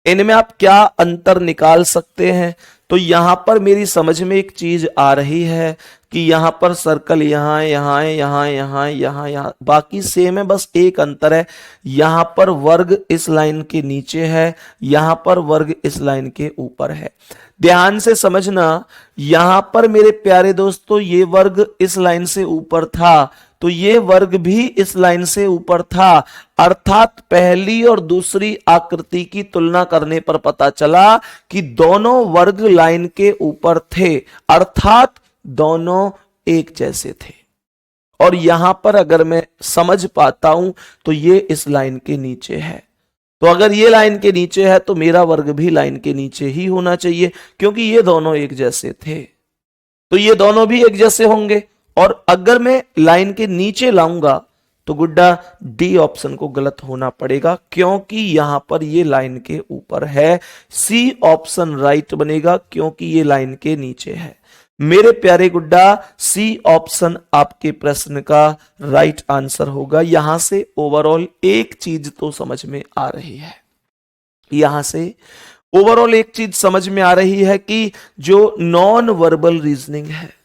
इनमें आप क्या अंतर निकाल सकते हैं। तो यहां पर मेरी समझ में एक चीज आ रही है कि यहां पर सर्कल यहां यहां यहां यहां यहां यहां बाकी सेम है, बस एक अंतर है, यहां पर वर्ग इस लाइन के नीचे है, यहां पर वर्ग इस लाइन के ऊपर है। ध्यान से समझना, यहां पर मेरे प्यारे दोस्तों ये वर्ग इस लाइन से ऊपर था, तो ये वर्ग भी इस लाइन से ऊपर था। अर्थात पहली और दूसरी आकृति की तुलना करने पर पता चला कि दोनों वर्ग लाइन के ऊपर थे, अर्थात दोनों एक जैसे थे। और यहां पर अगर मैं समझ पाता हूं तो ये इस लाइन के नीचे है। तो अगर ये लाइन के नीचे है तो मेरा वर्ग भी लाइन के नीचे ही होना चाहिए, क्योंकि ये दोनों एक जैसे थे, तो ये दोनों भी एक जैसे होंगे। और अगर मैं लाइन के नीचे लाऊंगा तो गुड्डा डी ऑप्शन को गलत होना पड़ेगा, क्योंकि यहां पर ये लाइन के ऊपर है। सी ऑप्शन राइट बनेगा क्योंकि ये लाइन के नीचे है। मेरे प्यारे गुड्डा सी ऑप्शन आपके प्रश्न का राइट आंसर होगा। यहां से ओवरऑल एक चीज तो समझ में आ रही है, यहां से ओवरऑल एक चीज समझ में आ रही है कि जो नॉन वर्बल रीजनिंग है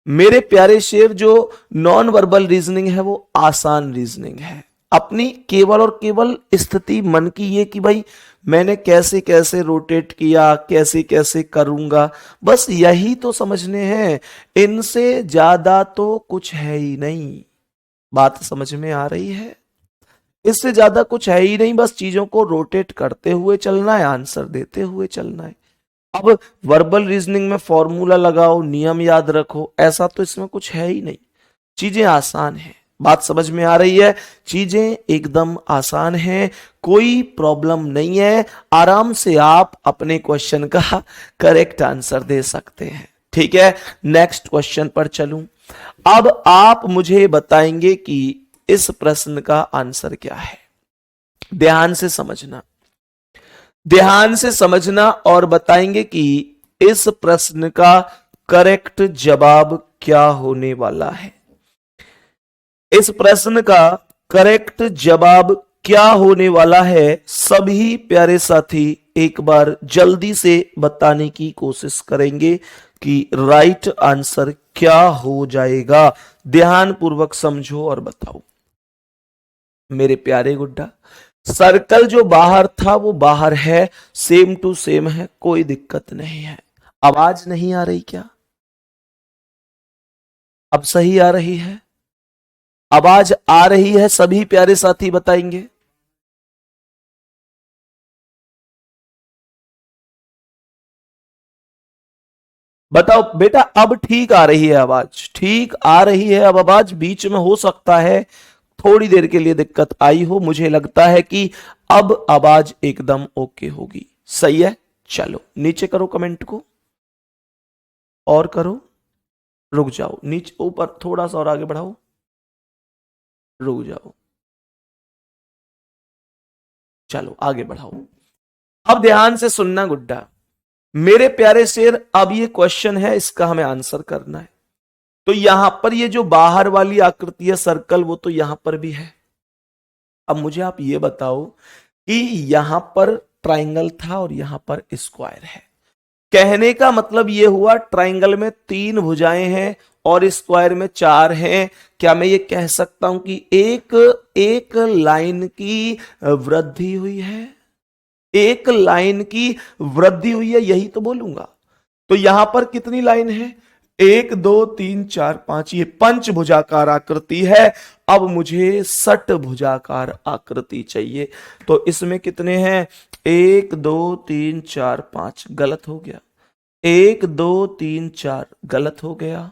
मेरे प्यारे शेर, जो नॉन वर्बल रीजनिंग है वो आसान रीजनिंग है। अपनी केवल और केवल स्थिति मन की ये कि भाई मैंने कैसे कैसे रोटेट किया, कैसे कैसे करूंगा, बस यही तो समझने हैं, इनसे ज्यादा तो कुछ है ही नहीं। बात समझ में आ रही है? इससे ज्यादा कुछ है ही नहीं, बस चीजों को रोटेट करते हुए चलना है, आंसर देते हुए चलना है। अब वर्बल रीजनिंग में फॉर्मूला लगाओ, नियम याद रखो, ऐसा तो इसमें कुछ है ही नहीं, चीजें आसान है। बात समझ में आ रही है? चीजें एकदम आसान हैं, कोई प्रॉब्लम नहीं है, आराम से आप अपने क्वेश्चन का करेक्ट आंसर दे सकते हैं। ठीक है, नेक्स्ट क्वेश्चन पर चलूं। अब आप मुझे बताएंगे कि इस प्रश्न का आंसर क्या है। ध्यान से समझना, ध्यान से समझना और बताएंगे कि इस प्रश्न का करेक्ट जवाब क्या होने वाला है। इस प्रश्न का करेक्ट जवाब क्या होने वाला है, सभी प्यारे साथी एक बार जल्दी से बताने की कोशिश करेंगे कि राइट आंसर क्या हो जाएगा। ध्यान पूर्वक समझो और बताओ। मेरे प्यारे गुड्डा, सर्कल जो बाहर था वो बाहर है, सेम टू सेम है, कोई दिक्कत नहीं है। आवाज नहीं आ रही क्या? अब सही आ रही है? आवाज आ रही है? सभी प्यारे साथी बताएंगे। बताओ बेटा, अब ठीक आ रही है आवाज? ठीक आ रही है अब आवाज? बीच में हो सकता है थोड़ी देर के लिए दिक्कत आई हो, मुझे लगता है कि अब आवाज एकदम ओके होगी। सही है, चलो नीचे करो कमेंट को, और करो, रुक जाओ, नीचे ऊपर थोड़ा सा और आगे बढ़ाओ, रुक जाओ, चलो आगे बढ़ाओ। अब ध्यान से सुनना गुड्डा, मेरे प्यारे शेर, अब ये क्वेश्चन है, इसका हमें आंसर करना है। तो यहां पर ये जो बाहर वाली आकृति है सर्कल, वो तो यहां पर भी है। अब मुझे आप ये बताओ कि यहां पर ट्राइंगल था और यहां पर स्क्वायर है। कहने का मतलब ये हुआ ट्राइंगल में 3 भुजाएं हैं और स्क्वायर में 4 हैं। क्या मैं ये कह सकता हूं कि एक एक लाइन की वृद्धि हुई है? एक लाइन की वृद्धि हुई है, यही तो बोलूंगा। तो यहां पर कितनी लाइन है? 1 2 3 4 5, ये पंचभुजाकार आकृति है। अब मुझे षटभुजाकार आकृति चाहिए। तो इसमें कितने हैं? 1 2 3 4 5, गलत हो गया। 1 2 3 4, गलत हो गया।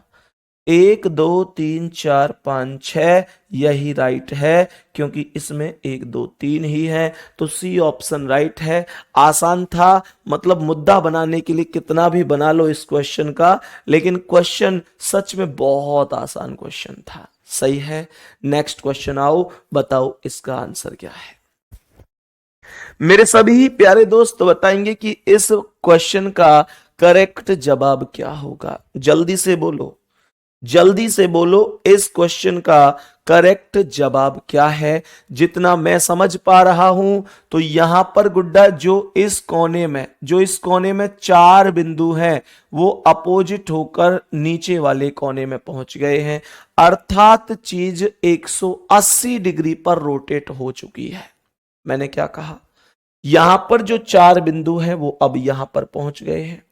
1 2 3 4 5 6, यही राइट है, क्योंकि इसमें 1 2 3 ही है। तो सी ऑप्शन राइट है। आसान था, मतलब मुद्दा बनाने के लिए कितना भी बना लो इस क्वेश्चन का, लेकिन क्वेश्चन सच में बहुत आसान क्वेश्चन था। सही है, नेक्स्ट क्वेश्चन आओ, बताओ इसका आंसर क्या है। मेरे सभी प्यारे दोस्त बताएंगे कि इस क्वेश्चन का करेक्ट जवाब क्या होगा। जल्दी से बोलो, जल्दी से बोलो, इस क्वेश्चन का करेक्ट जवाब क्या है। जितना मैं समझ पा रहा हूं तो यहां पर गुड्डा जो इस कोने में 4 बिंदु हैं वो अपोजिट होकर नीचे वाले कोने में पहुंच गए हैं, अर्थात चीज 180 डिग्री पर रोटेट हो चुकी है। मैंने क्या कहा? यहां पर जो 4 बिंदु हैं वो अब यहां पर पहुंच गए हैं,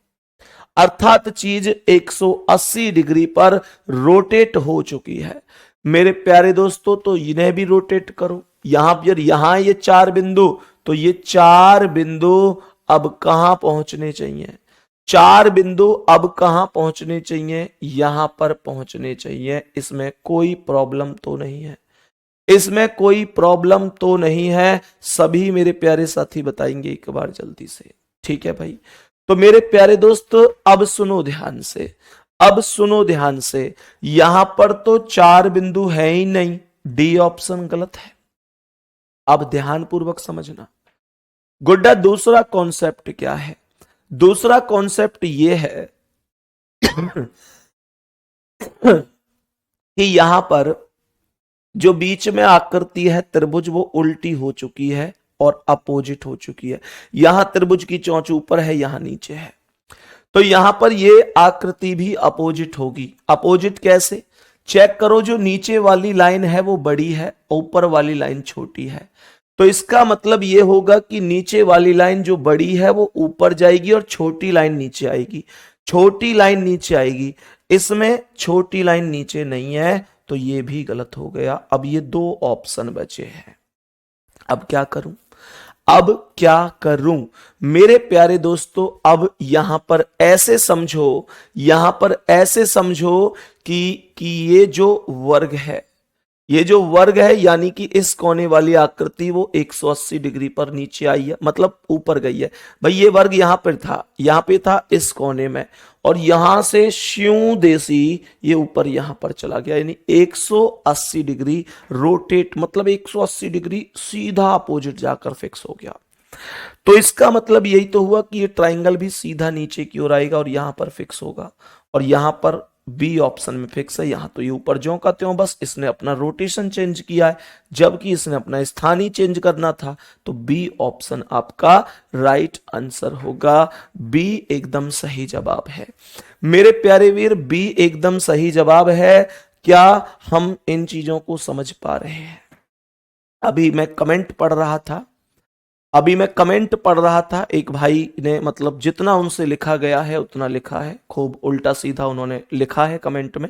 अर्थात चीज 180 डिग्री पर रोटेट हो चुकी है। मेरे प्यारे दोस्तों, तो इन्हें भी रोटेट करो। यहां पर यहां ये 4 बिंदु, तो ये 4 बिंदु अब कहां पहुंचने चाहिए? 4 बिंदु अब कहां पहुंचने चाहिए? यहां पर पहुंचने चाहिए। इसमें कोई प्रॉब्लम तो नहीं है? इसमें कोई प्रॉब्लम तो नहीं है? सभी मेरे प्यारे साथी बताएंगे एक बार जल्दी से। ठीक है भाई, तो मेरे प्यारे दोस्त अब सुनो ध्यान से, अब सुनो ध्यान से। यहां पर तो 4 बिंदु है ही नहीं, डी ऑप्शन गलत है। अब ध्यान पूर्वक समझना गुड्डा, दूसरा कॉन्सेप्ट क्या है? दूसरा कॉन्सेप्ट यह है कि यहां पर जो बीच में आकृति है त्रिभुज, वो उल्टी हो चुकी है और अपोजिट हो चुकी है। यहां त्रिभुज की चोंच ऊपर है, यहां नीचे है, तो यहां पर ये आकृति भी अपोजिट होगी। अपोजिट कैसे? चेक करो, जो नीचे वाली लाइन है वो बड़ी है, ऊपर वाली लाइन छोटी है। तो इसका मतलब ये होगा कि नीचे वाली लाइन जो बड़ी है वो ऊपर जाएगी और छोटी लाइन नीचे आएगी। छोटी लाइन नीचे आएगी, इसमें छोटी लाइन नीचे नहीं है, तो ये भी गलत हो गया। अब ये 2 ऑप्शन बचे हैं। अब क्या करूं? अब क्या करूं मेरे प्यारे दोस्तों? अब यहां पर ऐसे समझो, यहां पर ऐसे समझो कि ये जो वर्ग है, ये जो वर्ग है यानी कि इस कोने वाली आकृति वो 180 डिग्री पर नीचे आई है, मतलब ऊपर गई है। भाई ये वर्ग यहां पर था, यहां पे था इस कोने में, और यहां से श्यूं देसी ये ऊपर यहां पर चला गया, यानी 180 डिग्री रोटेट, मतलब 180 डिग्री सीधा अपोजिट जाकर फिक्स हो गया। तो इसका मतलब यही तो हुआ कि ये ट्राइंगल भी सीधा नीचे की ओर आएगा और यहां पर फिक्स होगा, और यहां पर बी ऑप्शन में फिक्स है। यहां तो ये ऊपर ज्यों का त्यों, बस इसने अपना रोटेशन चेंज किया है, जबकि इसने अपना स्थान ही चेंज करना था। तो बी ऑप्शन आपका राइट आंसर होगा। बी एकदम सही जवाब है मेरे प्यारे वीर, बी एकदम सही जवाब है। क्या हम इन चीजों को समझ पा रहे हैं? अभी मैं कमेंट पढ़ रहा था, एक भाई ने मतलब जितना उनसे लिखा गया है उतना लिखा है, खूब उल्टा सीधा उन्होंने लिखा है कमेंट में।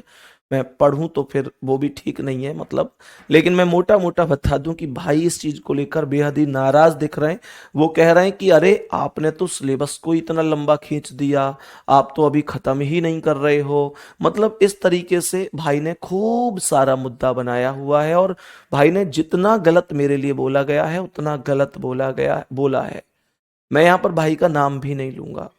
मैं पढ़ूं तो फिर वो भी ठीक नहीं है मतलब, लेकिन मैं मोटा मोटा बता दूं कि भाई इस चीज को लेकर बेहद ही नाराज दिख रहे हैं। वो कह रहे हैं कि अरे आपने तो सिलेबस को इतना लंबा खींच दिया, आप तो अभी खत्म ही नहीं कर रहे हो। मतलब इस तरीके से भाई ने खूब सारा मुद्दा बनाया हुआ है, और भाई ने जितना गलत मेरे लिए बोला गया है उतना गलत बोला है। मैं यहां पर भाई का नाम भी नहीं लूंगा,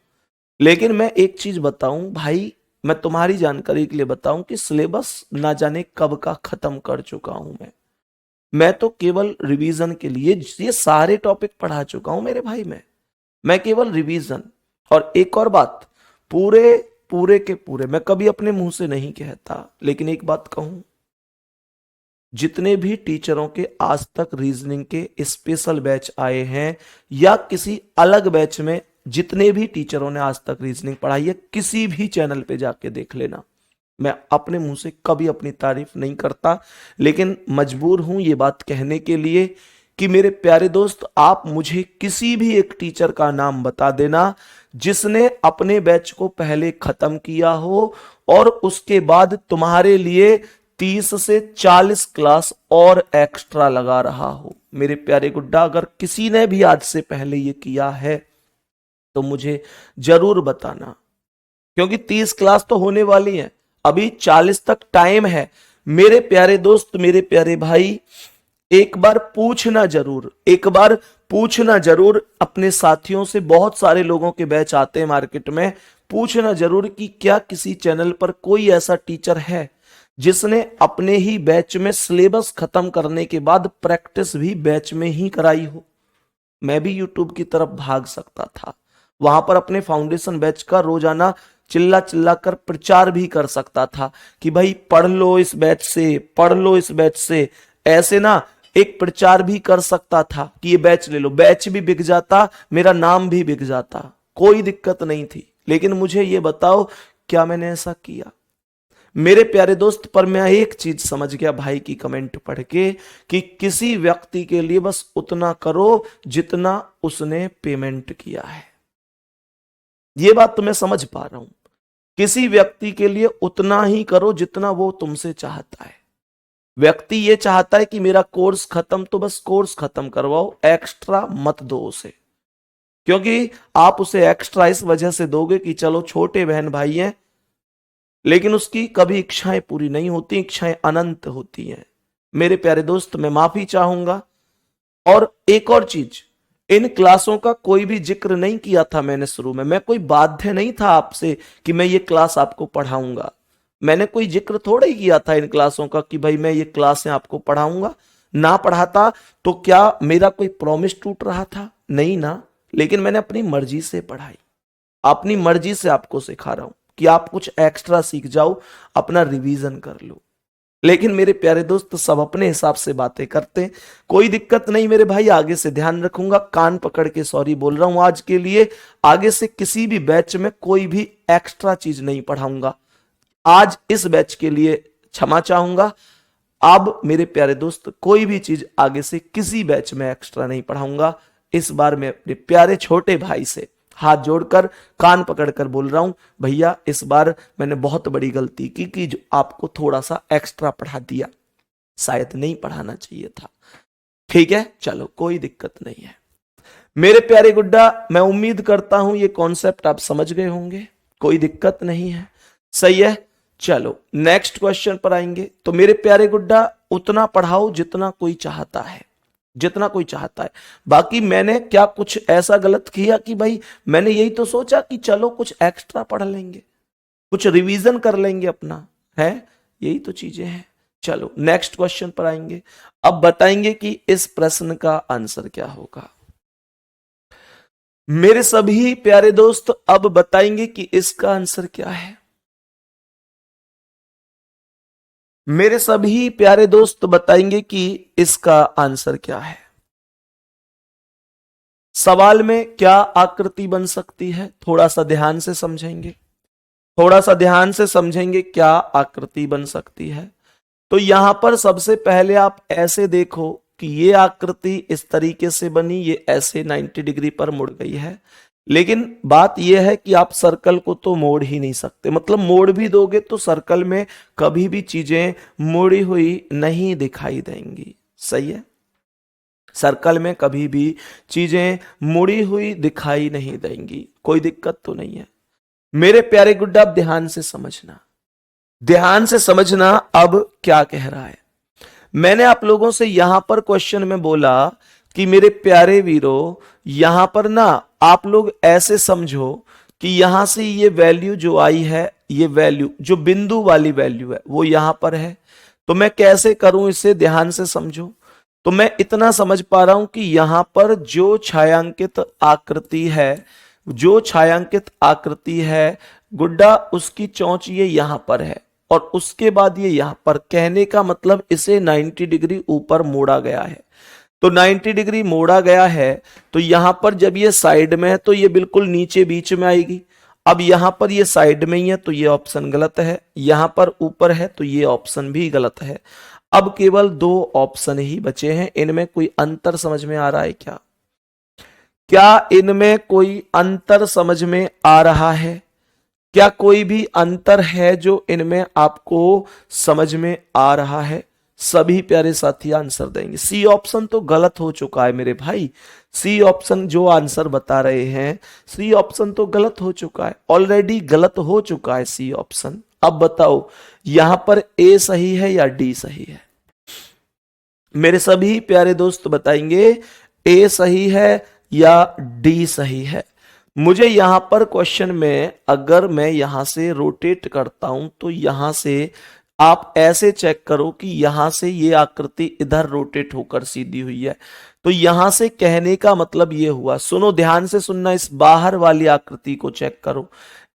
लेकिन मैं एक चीज बताऊं भाई, मैं तुम्हारी जानकारी के लिए बताऊं कि सिलेबस ना जाने कब का खत्म कर चुका हूं मैं तो केवल रिवीजन के लिए ये सारे टॉपिक पढ़ा चुका हूं मेरे भाई। मैं केवल रिवीजन। और एक और बात, पूरे पूरे के पूरे मैं कभी अपने मुंह से नहीं कहता, लेकिन एक बात कहूं, जितने भी टीचरों के आज तक रीजनिंग के स्पेशल बैच आए हैं या किसी अलग बैच में जितने भी टीचरों ने आज तक रीजनिंग पढ़ाई है, किसी भी चैनल पे जाके देख लेना। मैं अपने मुंह से कभी अपनी तारीफ नहीं करता, लेकिन मजबूर हूं ये बात कहने के लिए कि मेरे प्यारे दोस्त, आप मुझे किसी भी एक टीचर का नाम बता देना जिसने अपने बैच को पहले खत्म किया हो और उसके बाद तुम्हारे लिए 30 से 40 क्लास और एक्स्ट्रा लगा रहा हो। मेरे प्यारे गुड्डा, अगर किसी ने भी आज से पहले ये किया है तो मुझे जरूर बताना, क्योंकि 30 क्लास तो होने वाली है, अभी 40 तक टाइम है। मेरे प्यारे दोस्त, मेरे प्यारे भाई, एक बार पूछना जरूर अपने साथियों से। बहुत सारे लोगों के बैच आते हैं मार्केट में, पूछना जरूर कि क्या किसी चैनल पर कोई ऐसा टीचर है जिसने अपने ही बैच में सिलेबस खत्म करने के बाद प्रैक्टिस भी बैच में ही कराई हो। मैं भी यूट्यूब की तरफ भाग सकता था, वहां पर अपने फाउंडेशन बैच का रोजाना चिल्ला चिल्ला कर प्रचार भी कर सकता था कि भाई पढ़ लो इस बैच से, पढ़ लो इस बैच से। ऐसे ना एक प्रचार भी कर सकता था कि ये बैच ले लो, बैच भी बिक जाता, मेरा नाम भी बिक जाता, कोई दिक्कत नहीं थी। लेकिन मुझे ये बताओ, क्या मैंने ऐसा किया? मेरे प्यारे दोस्त, पर मैं एक चीज समझ गया भाई की कमेंट पढ़ के कि किसी व्यक्ति के लिए बस उतना करो जितना उसने पेमेंट किया है। ये बात तो मैं समझ पा रहा हूं, किसी व्यक्ति के लिए उतना ही करो जितना वो तुमसे चाहता है। व्यक्ति ये चाहता है कि मेरा कोर्स खत्म, तो बस कोर्स खत्म करवाओ, एक्स्ट्रा मत दो उसे। क्योंकि आप उसे एक्स्ट्रा इस वजह से दोगे कि चलो छोटे बहन भाई हैं, लेकिन उसकी कभी इच्छाएं पूरी नहीं होती, इच्छाएं अनंत होती हैं। मेरे प्यारे दोस्त, मैं माफी चाहूंगा। और एक और चीज, इन क्लासों का कोई भी जिक्र नहीं किया था मैंने शुरू में। मैं कोई बाध्य नहीं था आपसे कि मैं ये क्लास आपको पढ़ाऊंगा। मैंने कोई जिक्र थोड़ा ही किया था इन क्लासों का कि भाई मैं ये क्लासें आपको पढ़ाऊंगा। ना पढ़ाता तो क्या मेरा कोई प्रॉमिस टूट रहा था? नहीं ना। लेकिन मैंने अपनी मर्जी से पढ़ाई, अपनी मर्जी से आपको सिखा रहा हूं कि आप कुछ एक्स्ट्रा सीख जाओ, अपना रिवीजन कर लो। लेकिन मेरे प्यारे दोस्त, सब अपने हिसाब से बातें करते हैं, कोई दिक्कत नहीं मेरे भाई। आगे से ध्यान रखूंगा, कान पकड़ के सॉरी बोल रहा हूं आज के लिए। आगे से किसी भी बैच में कोई भी एक्स्ट्रा चीज नहीं पढ़ाऊंगा। आज इस बैच के लिए क्षमा चाहूंगा। अब मेरे प्यारे दोस्त, कोई भी चीज आगे से किसी बैच में एक्स्ट्रा नहीं पढ़ाऊंगा। इस बार मैं अपने प्यारे छोटे भाई से हाथ जोड़कर कान पकड़कर बोल रहा हूं, भैया इस बार मैंने बहुत बड़ी गलती की कि जो आपको थोड़ा सा एक्स्ट्रा पढ़ा दिया, शायद नहीं पढ़ाना चाहिए था। ठीक है, चलो कोई दिक्कत नहीं है। मेरे प्यारे गुड्डा, मैं उम्मीद करता हूं ये कॉन्सेप्ट आप समझ गए होंगे, कोई दिक्कत नहीं है। सही है, चलो नेक्स्ट क्वेश्चन पर आएंगे। तो मेरे प्यारे गुड्डा, उतना पढ़ाओ जितना कोई चाहता है, जितना कोई चाहता है। बाकी मैंने क्या कुछ ऐसा गलत किया कि भाई मैंने यही तो सोचा कि चलो कुछ एक्स्ट्रा पढ़ लेंगे, कुछ रिवीजन कर लेंगे अपना, है यही तो चीजें हैं। चलो नेक्स्ट क्वेश्चन पर आएंगे। अब बताएंगे कि इस प्रश्न का आंसर क्या होगा। मेरे सभी प्यारे दोस्त अब बताएंगे कि इसका आंसर क्या है। मेरे सभी प्यारे दोस्त बताएंगे कि इसका आंसर क्या है। सवाल में क्या आकृति बन सकती है, थोड़ा सा ध्यान से समझेंगे, थोड़ा सा ध्यान से समझेंगे क्या आकृति बन सकती है। तो यहां पर सबसे पहले आप ऐसे देखो कि ये आकृति इस तरीके से बनी, ये ऐसे 90 डिग्री पर मुड़ गई है। लेकिन बात यह है कि आप सर्कल को तो मोड़ ही नहीं सकते, मतलब मोड़ भी दोगे तो सर्कल में कभी भी चीजें मुड़ी हुई नहीं दिखाई देंगी। सही है, सर्कल में कभी भी चीजें मुड़ी हुई दिखाई नहीं देंगी, कोई दिक्कत तो नहीं है। मेरे प्यारे गुड्डा अब ध्यान से समझना, ध्यान से समझना अब क्या कह रहा है। मैंने आप लोगों से यहां पर क्वेश्चन में बोला कि मेरे प्यारे वीरों, यहां पर ना आप लोग ऐसे समझो कि यहां से ये वैल्यू जो आई है, ये वैल्यू जो बिंदु वाली वैल्यू है वो यहां पर है। तो मैं कैसे करूं इसे, ध्यान से समझो। तो मैं इतना समझ पा रहा हूं कि यहां पर जो छायांकित आकृति है, जो छायांकित आकृति है गुड्डा, उसकी चौंच ये यहां पर है और उसके बाद ये यहां पर, कहने का मतलब इसे 90 डिग्री ऊपर मोड़ा गया है। तो 90 डिग्री मोड़ा गया है तो यहां पर जब ये साइड में है तो ये बिल्कुल नीचे बीच में आएगी। अब यहां पर ये साइड में ही है तो ये ऑप्शन गलत है, यहां पर ऊपर है तो ये ऑप्शन भी गलत है। अब केवल दो ऑप्शन ही बचे हैं, इनमें कोई अंतर समझ में आ रहा है क्या? क्या इनमें कोई अंतर समझ में आ रहा है? क्या कोई भी अंतर है जो इनमें आपको समझ में आ रहा है? सभी प्यारे साथी आंसर देंगे। सी ऑप्शन तो गलत हो चुका है मेरे भाई, सी ऑप्शन जो आंसर बता रहे हैं, सी ऑप्शन तो गलत हो चुका है, ऑलरेडी गलत हो चुका है सी ऑप्शन। अब बताओ यहां पर ए सही है या डी सही है? मेरे सभी प्यारे दोस्त बताएंगे ए सही है या डी सही है। मुझे यहां पर क्वेश्चन में अगर मैं यहां से रोटेट करता हूं तो यहां से आप ऐसे चेक करो कि यहां से ये आकृति इधर रोटेट होकर सीधी हुई है। तो यहां से कहने का मतलब ये हुआ, सुनो ध्यान से सुनना, इस बाहर वाली आकृति को चेक करो,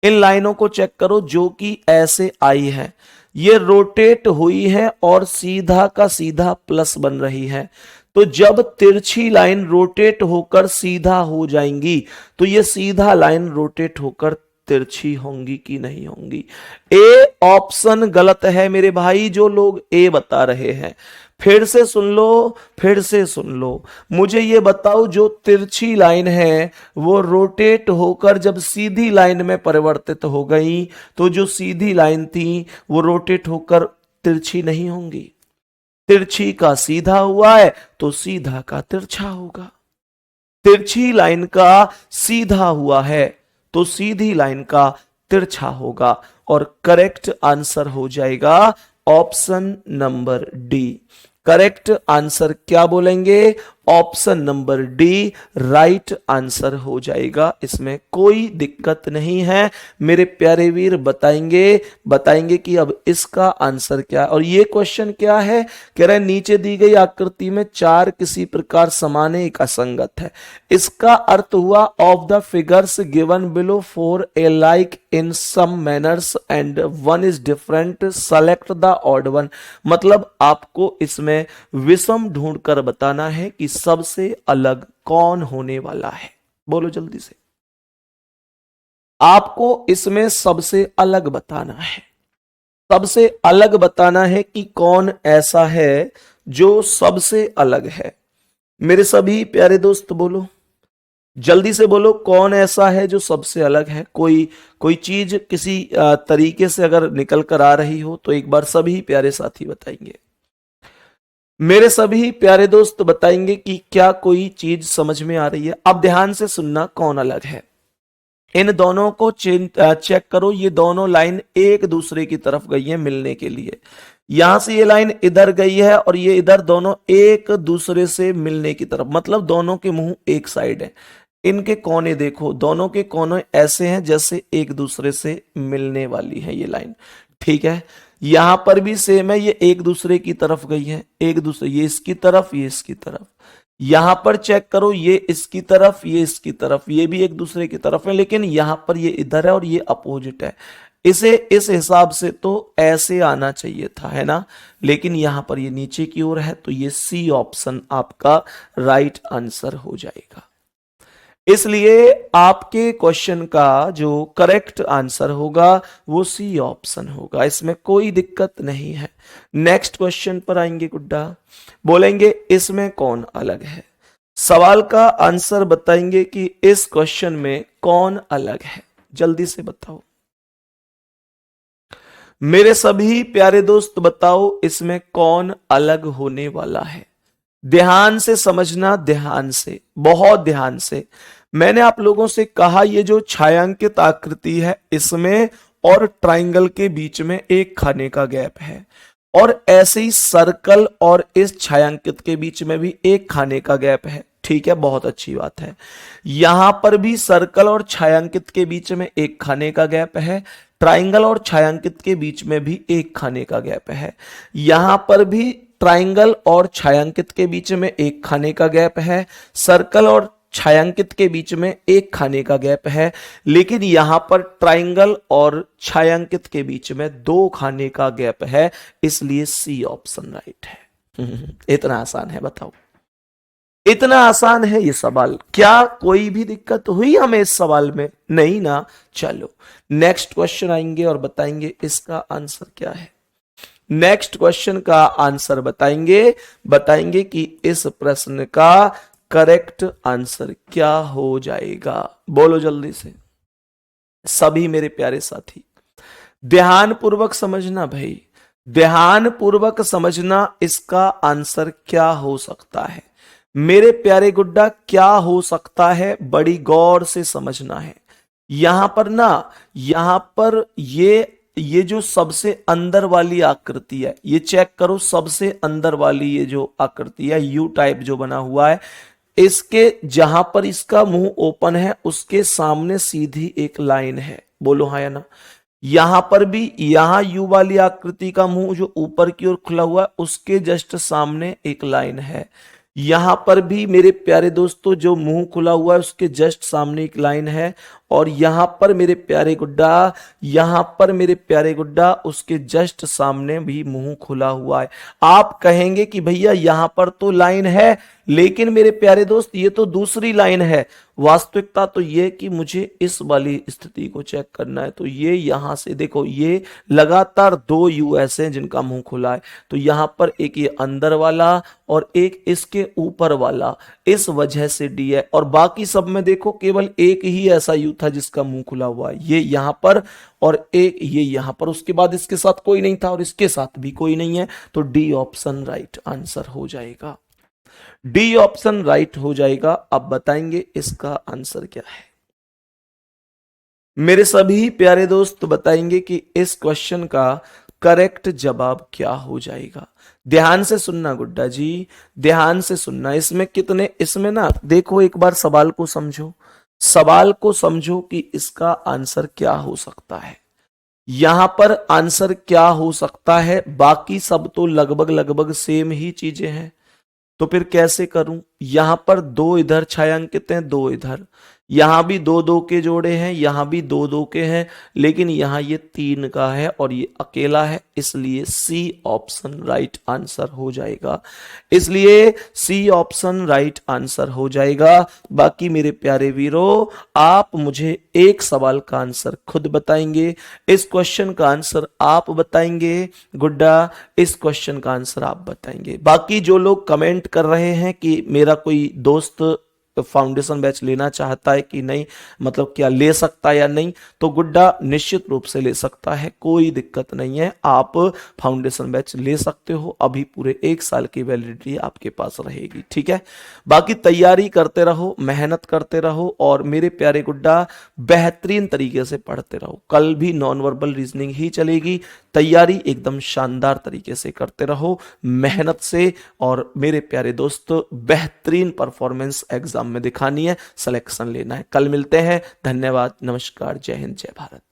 इन लाइनों को चेक करो जो कि ऐसे आई है, ये रोटेट हुई है और सीधा का सीधा प्लस बन रही है। तो जब तिरछी लाइन रोटेट होकर सीधा हो जाएंगी तो ये सीधा लाइन रोटेट होकर तिरछी होंगी कि नहीं होंगी? ए ऑप्शन गलत है मेरे भाई, जो लोग ए बता रहे हैं। फिर से सुन लो, फिर से सुन लो, मुझे ये बताओ जो तिरछी लाइन है वो रोटेट होकर जब सीधी लाइन में परिवर्तित हो गई तो जो सीधी लाइन थी वो रोटेट होकर तिरछी नहीं होंगी। तिरछी का सीधा हुआ है तो सीधा का तिरछा होगा, तिरछी लाइन का सीधा हुआ है तो सीधी लाइन का तिरछा होगा और करेक्ट आंसर हो जाएगा option number D. Correct answer क्या बोलेंगे? Option number D right answer हो जाएगा, इसमें कोई दिक्कत नहीं है। मेरे प्यारे वीर बताएंगे कि अब इसका आंसर क्या है। और ये क्वेश्चन क्या है, कह रहे हैं नीचे दी गई आकृति में चार किसी प्रकार समान एक असंगत है। इसका अर्थ हुआ of the figures given below four alike in some manners and one is different, select the odd one. मतलब आपको इसमें विषम ढूंढकर बताना है कि सबसे अलग कौन होने वाला है। बोलो जल्दी से, आपको इसमें सबसे अलग बताना है, सबसे अलग बताना है कि कौन ऐसा है जो सबसे अलग है। मेरे सभी प्यारे दोस्त बोलो, जल्दी से बोलो, कौन ऐसा है जो सबसे अलग है? कोई चीज किसी तरीके से अगर निकल कर आ रही हो तो एक बार सभी प्यारे साथी बताएंगे। मेरे सभी प्यारे दोस्त बताएंगे कि क्या कोई चीज समझ में आ रही है। अब ध्यान से सुनना, कौन अलग है। इन दोनों को चेक करो, ये दोनों लाइन एक दूसरे की तरफ गई है मिलने के लिए। यहां से ये लाइन इधर गई है और ये इधर, दोनों एक दूसरे से मिलने की तरफ, मतलब दोनों के मुंह एक साइड है। इनके कोने देखो, दोनों के कोने ऐसे हैं जैसे एक दूसरे से मिलने वाली है ये लाइन, ठीक है। यहां पर भी सेम है, ये एक दूसरे की तरफ गई है, एक दूसरे, ये इसकी तरफ, ये इसकी तरफ। यहां पर चेक करो, ये इसकी तरफ, ये इसकी तरफ, ये भी एक दूसरे की तरफ है, लेकिन यहां पर ये इधर है और ये अपोजिट है। इसे इस हिसाब से तो ऐसे आना चाहिए था, है ना, लेकिन यहां पर ये नीचे की ओर है, तो ये सी ऑप्शन आपका राइट आंसर हो जाएगा। इसलिए आपके क्वेश्चन का जो करेक्ट आंसर होगा वो सी ऑप्शन होगा, इसमें कोई दिक्कत नहीं है। नेक्स्ट क्वेश्चन पर आएंगे गुड्डा, बोलेंगे इसमें कौन अलग है। सवाल का आंसर बताएंगे कि इस क्वेश्चन में कौन अलग है, जल्दी से बताओ मेरे सभी प्यारे दोस्त, बताओ इसमें कौन अलग होने वाला है। ध्यान से समझना, ध्यान से, बहुत ध्यान से। मैंने आप लोगों से कहा ये जो छायांकित आकृति है इसमें और ट्राइंगल के बीच में एक खाने का गैप है, और ऐसे ही सर्कल और इस छायांकित के बीच में भी एक खाने का गैप है, ठीक है, बहुत अच्छी बात है। यहां पर भी सर्कल और छायांकित के बीच में एक खाने का गैप है, ट्राइंगल और छायांकित के बीच में भी एक खाने का गैप है। यहां पर भी ट्राइंगल और छायांकित के बीच में एक खाने का गैप है, सर्कल और छायांकित के बीच में एक खाने का गैप है, लेकिन यहां पर ट्राइंगल और छायांकित के बीच में दो खाने का गैप है, इसलिए सी ऑप्शन राइट है। इतना आसान है, बताओ इतना आसान है ये सवाल, क्या कोई भी दिक्कत हुई हमें इस सवाल में? नहीं ना। चलो नेक्स्ट क्वेश्चन आएंगे और बताएंगे इसका आंसर क्या है। नेक्स्ट क्वेश्चन का आंसर बताएंगे कि इस प्रश्न का करेक्ट आंसर क्या हो जाएगा। बोलो जल्दी से सभी मेरे प्यारे साथी, ध्यान पूर्वक समझना भाई, ध्यान पूर्वक समझना, इसका आंसर क्या हो सकता है मेरे प्यारे गुड्डा, क्या हो सकता है, बड़ी गौर से समझना है। यहां पर ना, यहां पर ये जो सबसे अंदर वाली आकृति है, ये चेक करो, सबसे अंदर वाली ये जो आकृति है यू टाइप जो बना हुआ है, इसके जहां पर इसका मुंह ओपन है उसके सामने सीधी एक लाइन है। बोलो हाँ या ना। यहां पर भी, यहां यू वाली आकृति का मुंह जो ऊपर की ओर खुला हुआ है उसके जस्ट सामने एक लाइन है। यहां पर भी मेरे प्यारे दोस्तों जो मुंह खुला हुआ है उसके जस्ट सामने एक लाइन है, और यहां पर मेरे प्यारे गुड्डा, यहां पर मेरे प्यारे गुड्डा उसके जस्ट सामने भी मुंह खुला हुआ है। आप कहेंगे कि भैया यहां पर तो लाइन है, लेकिन मेरे प्यारे दोस्त ये तो दूसरी लाइन है। वास्तविकता तो ये कि मुझे इस वाली स्थिति को चेक करना है, तो ये यहां से देखो, ये लगातार दो यू ऐसे हैं जिनका मुंह खुला है, तो यहां पर एक ये अंदर वाला और एक इसके ऊपर वाला, इस वजह से डी है। और बाकी सब में देखो केवल एक ही ऐसा यू था जिसका मुंह खुला हुआ है, ये यहां पर और एक ये यहां पर, उसके बाद इसके साथ कोई नहीं था और इसके साथ भी कोई नहीं है, तो डी ऑप्शन राइट आंसर हो जाएगा। डी ऑप्शन राइट हो जाएगा। अब बताएंगे इसका आंसर क्या है। मेरे सभी प्यारे दोस्त बताएंगे कि इस क्वेश्चन का करेक्ट जवाब क्या हो जाएगा। ध्यान से सुनना गुड्डा जी, ध्यान से सुनना। इसमें कितने, इसमें ना देखो एक बार सवाल को समझो, सवाल को समझो कि इसका आंसर क्या हो सकता है। यहां पर आंसर क्या हो सकता है, बाकी सब तो लगभग लगभग सेम ही चीजें हैं, तो फिर कैसे करूं। यहां पर दो इधर छायांकित हैं, दो इधर, यहां भी दो दो के जोड़े हैं, यहां भी दो दो के हैं, लेकिन यहां ये तीन का है और ये अकेला है, इसलिए सी ऑप्शन राइट आंसर हो जाएगा। इसलिए सी ऑप्शन राइट आंसर हो जाएगा। बाकी मेरे प्यारे वीरों, आप मुझे एक सवाल का आंसर खुद बताएंगे, इस क्वेश्चन का आंसर आप बताएंगे गुड्डा, इस क्वेश्चन का आंसर आप बताएंगे। बाकी जो लोग कमेंट कर रहे हैं कि मेरा कोई दोस्त फाउंडेशन बैच लेना चाहता है कि नहीं, मतलब क्या ले सकता है या नहीं, तो गुड्डा निश्चित रूप से ले सकता है, कोई दिक्कत नहीं है। आप फाउंडेशन बैच ले सकते हो, अभी पूरे 1 साल की वैलिडिटी आपके पास रहेगी, ठीक है। बाकी तैयारी करते रहो, मेहनत करते रहो, और मेरे प्यारे गुड्डा बेहतरीन तरीके से पढ़ते रहो। कल भी नॉन वर्बल रीजनिंग ही चलेगी, तैयारी एकदम शानदार तरीके से करते रहो, मेहनत से, और मेरे प्यारे दोस्त बेहतरीन परफॉर्मेंस एग्जाम में दिखानी है, सिलेक्शन लेना है। कल मिलते हैं, धन्यवाद, नमस्कार, जय हिंद, जय भारत।